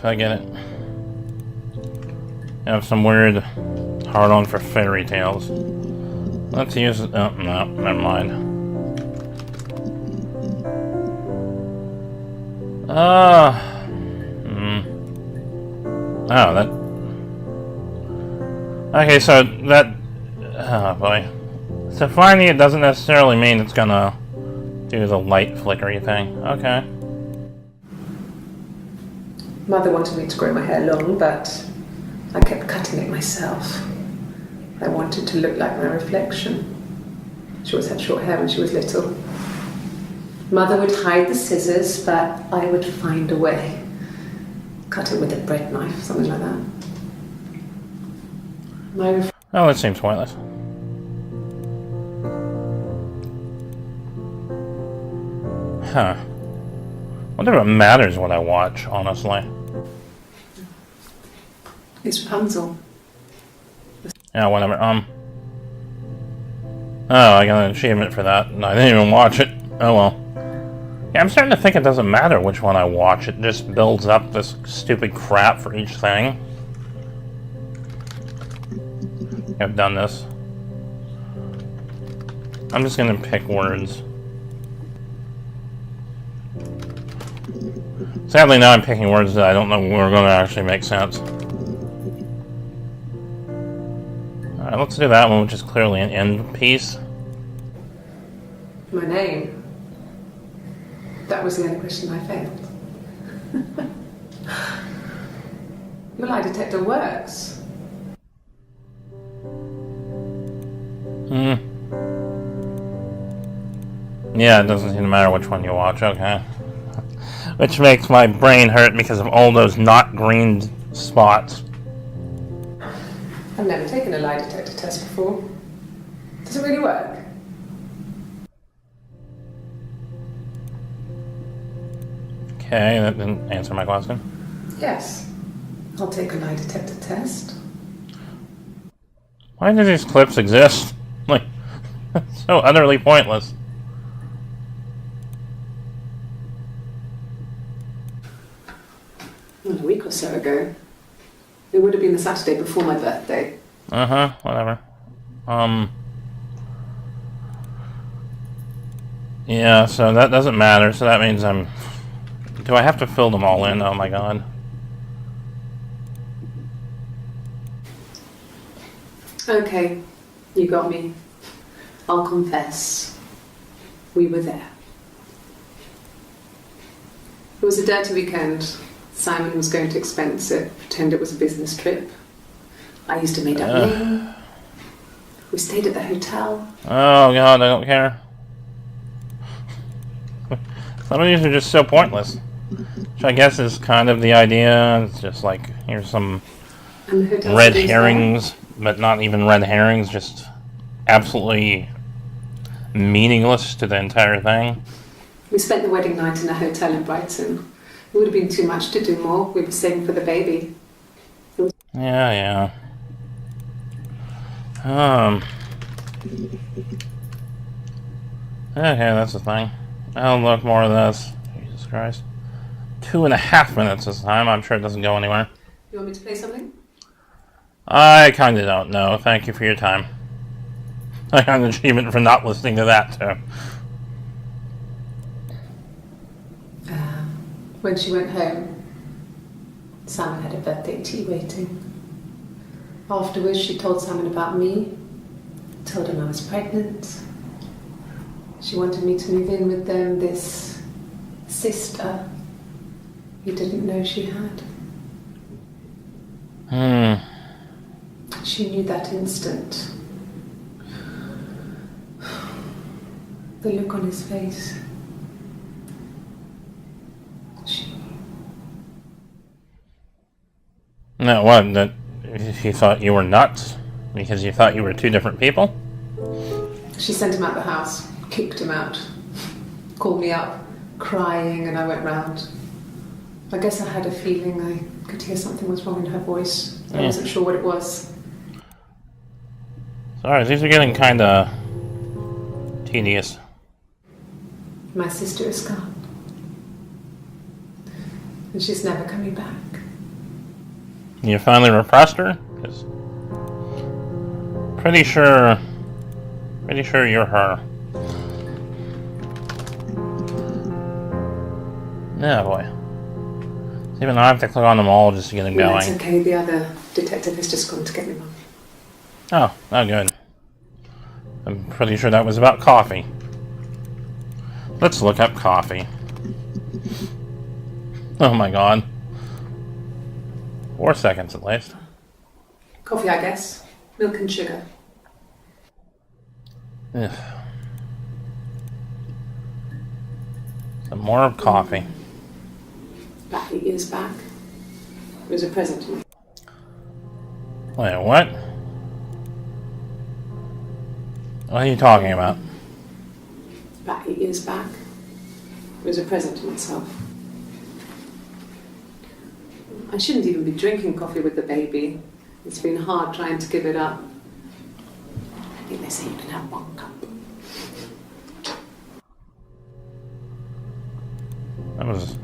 I get it. You have some weird hard-on for fairy tales. Let's use it. Oh, no, never mind. Oh, that... Okay, so that... Oh, boy. So finding it doesn't necessarily mean it's gonna do the light flickery thing. Okay. Mother wanted me to grow my hair long, but I kept cutting it myself. I wanted to look like my reflection. She always had short hair when she was little. Mother would hide the scissors, but I would find a way. Cut it with a bread knife, something like that. Oh, that seems pointless. Huh. Wonder if it matters what I watch, honestly. It's Rapunzel. Yeah, whatever. Oh, I got an achievement for that, and I didn't even watch it. Oh well. Yeah, I'm starting to think it doesn't matter which one I watch. It just builds up this stupid crap for each thing. I've done this. I'm just gonna pick words. Sadly, now I'm picking words that I don't know are going to actually make sense. Alright, let's do that one, which is clearly an end piece. My name. That was the only question I failed. Your lie detector works. Yeah, it doesn't seem to matter which one you watch, okay. Which makes my brain hurt because of all those not green spots. I've never taken a lie detector test before. Does it really work? Okay, that didn't answer my question. Yes. I'll take a lie detector test. Why do these clips exist? Like, so utterly pointless. A week or so ago. It would have been the Saturday before my birthday. Whatever. Yeah, so that doesn't matter, so that means I'm... Do I have to fill them all in? Oh my god. Okay, you got me. I'll confess. We were there. It was a dirty weekend. Simon was going to expense it, pretend it was a business trip. I used a made-up name. We stayed at the hotel. Oh god, I don't care. Some of these are just so pointless. Which I guess is kind of the idea. It's just like, here's some red herrings, but not even red herrings, just absolutely meaningless to the entire thing. We spent the wedding night in a hotel in Brighton. It would have been too much to do more. We were saving for the baby. Yeah. Okay, that's the thing. Oh, look, more of this. Jesus Christ. 2.5 minutes this time. I'm sure it doesn't go anywhere. You want me to play something? I kinda don't know. Thank you for your time. I got an achievement for not listening to that, too. When she went home, Simon had a birthday tea waiting. Afterwards, she told Simon about me, told him I was pregnant. She wanted me to move in with them, this sister he didn't know she had. She knew that instant. The look on his face. No, what? That he thought you were nuts? Because you thought you were two different people? She sent him out the house, kicked him out, called me up, crying, and I went round. I guess I had a feeling I could hear something was wrong in her voice. I wasn't sure what it was. Sorry, these are getting kinda tedious. My sister is gone. And she's never coming back. You finally repressed her? 'Cause pretty sure you're her. Yeah, boy. Even though I have to click on them all just to get them going. It's okay, the other detective has just gone to get me one. Oh, good. I'm pretty sure that was about coffee. Let's look up coffee. Oh my god. 4 seconds at least. Coffee, I guess. Milk and sugar. Ugh. Some more coffee. Back 8 years back. It was a present to me. Wait, what? What are you talking about? About 8 years back. It was a present to myself. I shouldn't even be drinking coffee with the baby. It's been hard trying to give it up. I think they say you can have 1 cup. That was...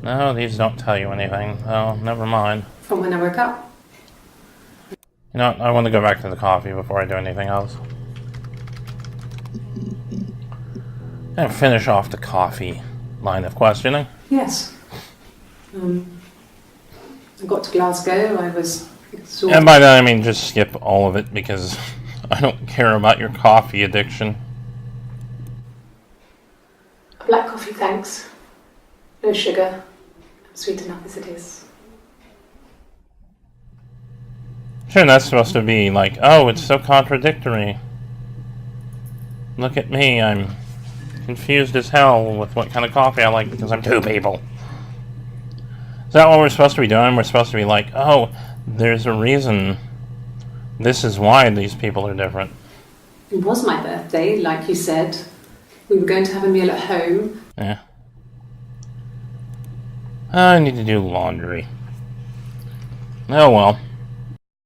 No, these don't tell you anything. Oh, never mind. From when I woke up. You know what? I want to go back to the coffee before I do anything else. And finish off the coffee line of questioning. Yes. I got to Glasgow. I was exhausted. And by that I mean just skip all of it because I don't care about your coffee addiction. Black coffee, thanks. No sugar. Sweet enough as it is. Sure, that's supposed to be like, oh, it's so contradictory. Look at me, I'm confused as hell with what kind of coffee I like because I'm 2 people. Is that what we're supposed to be doing? We're supposed to be like, oh, there's a reason. This is why these people are different. It was my birthday, like you said. We were going to have a meal at home. Yeah. I need to do laundry. Oh well.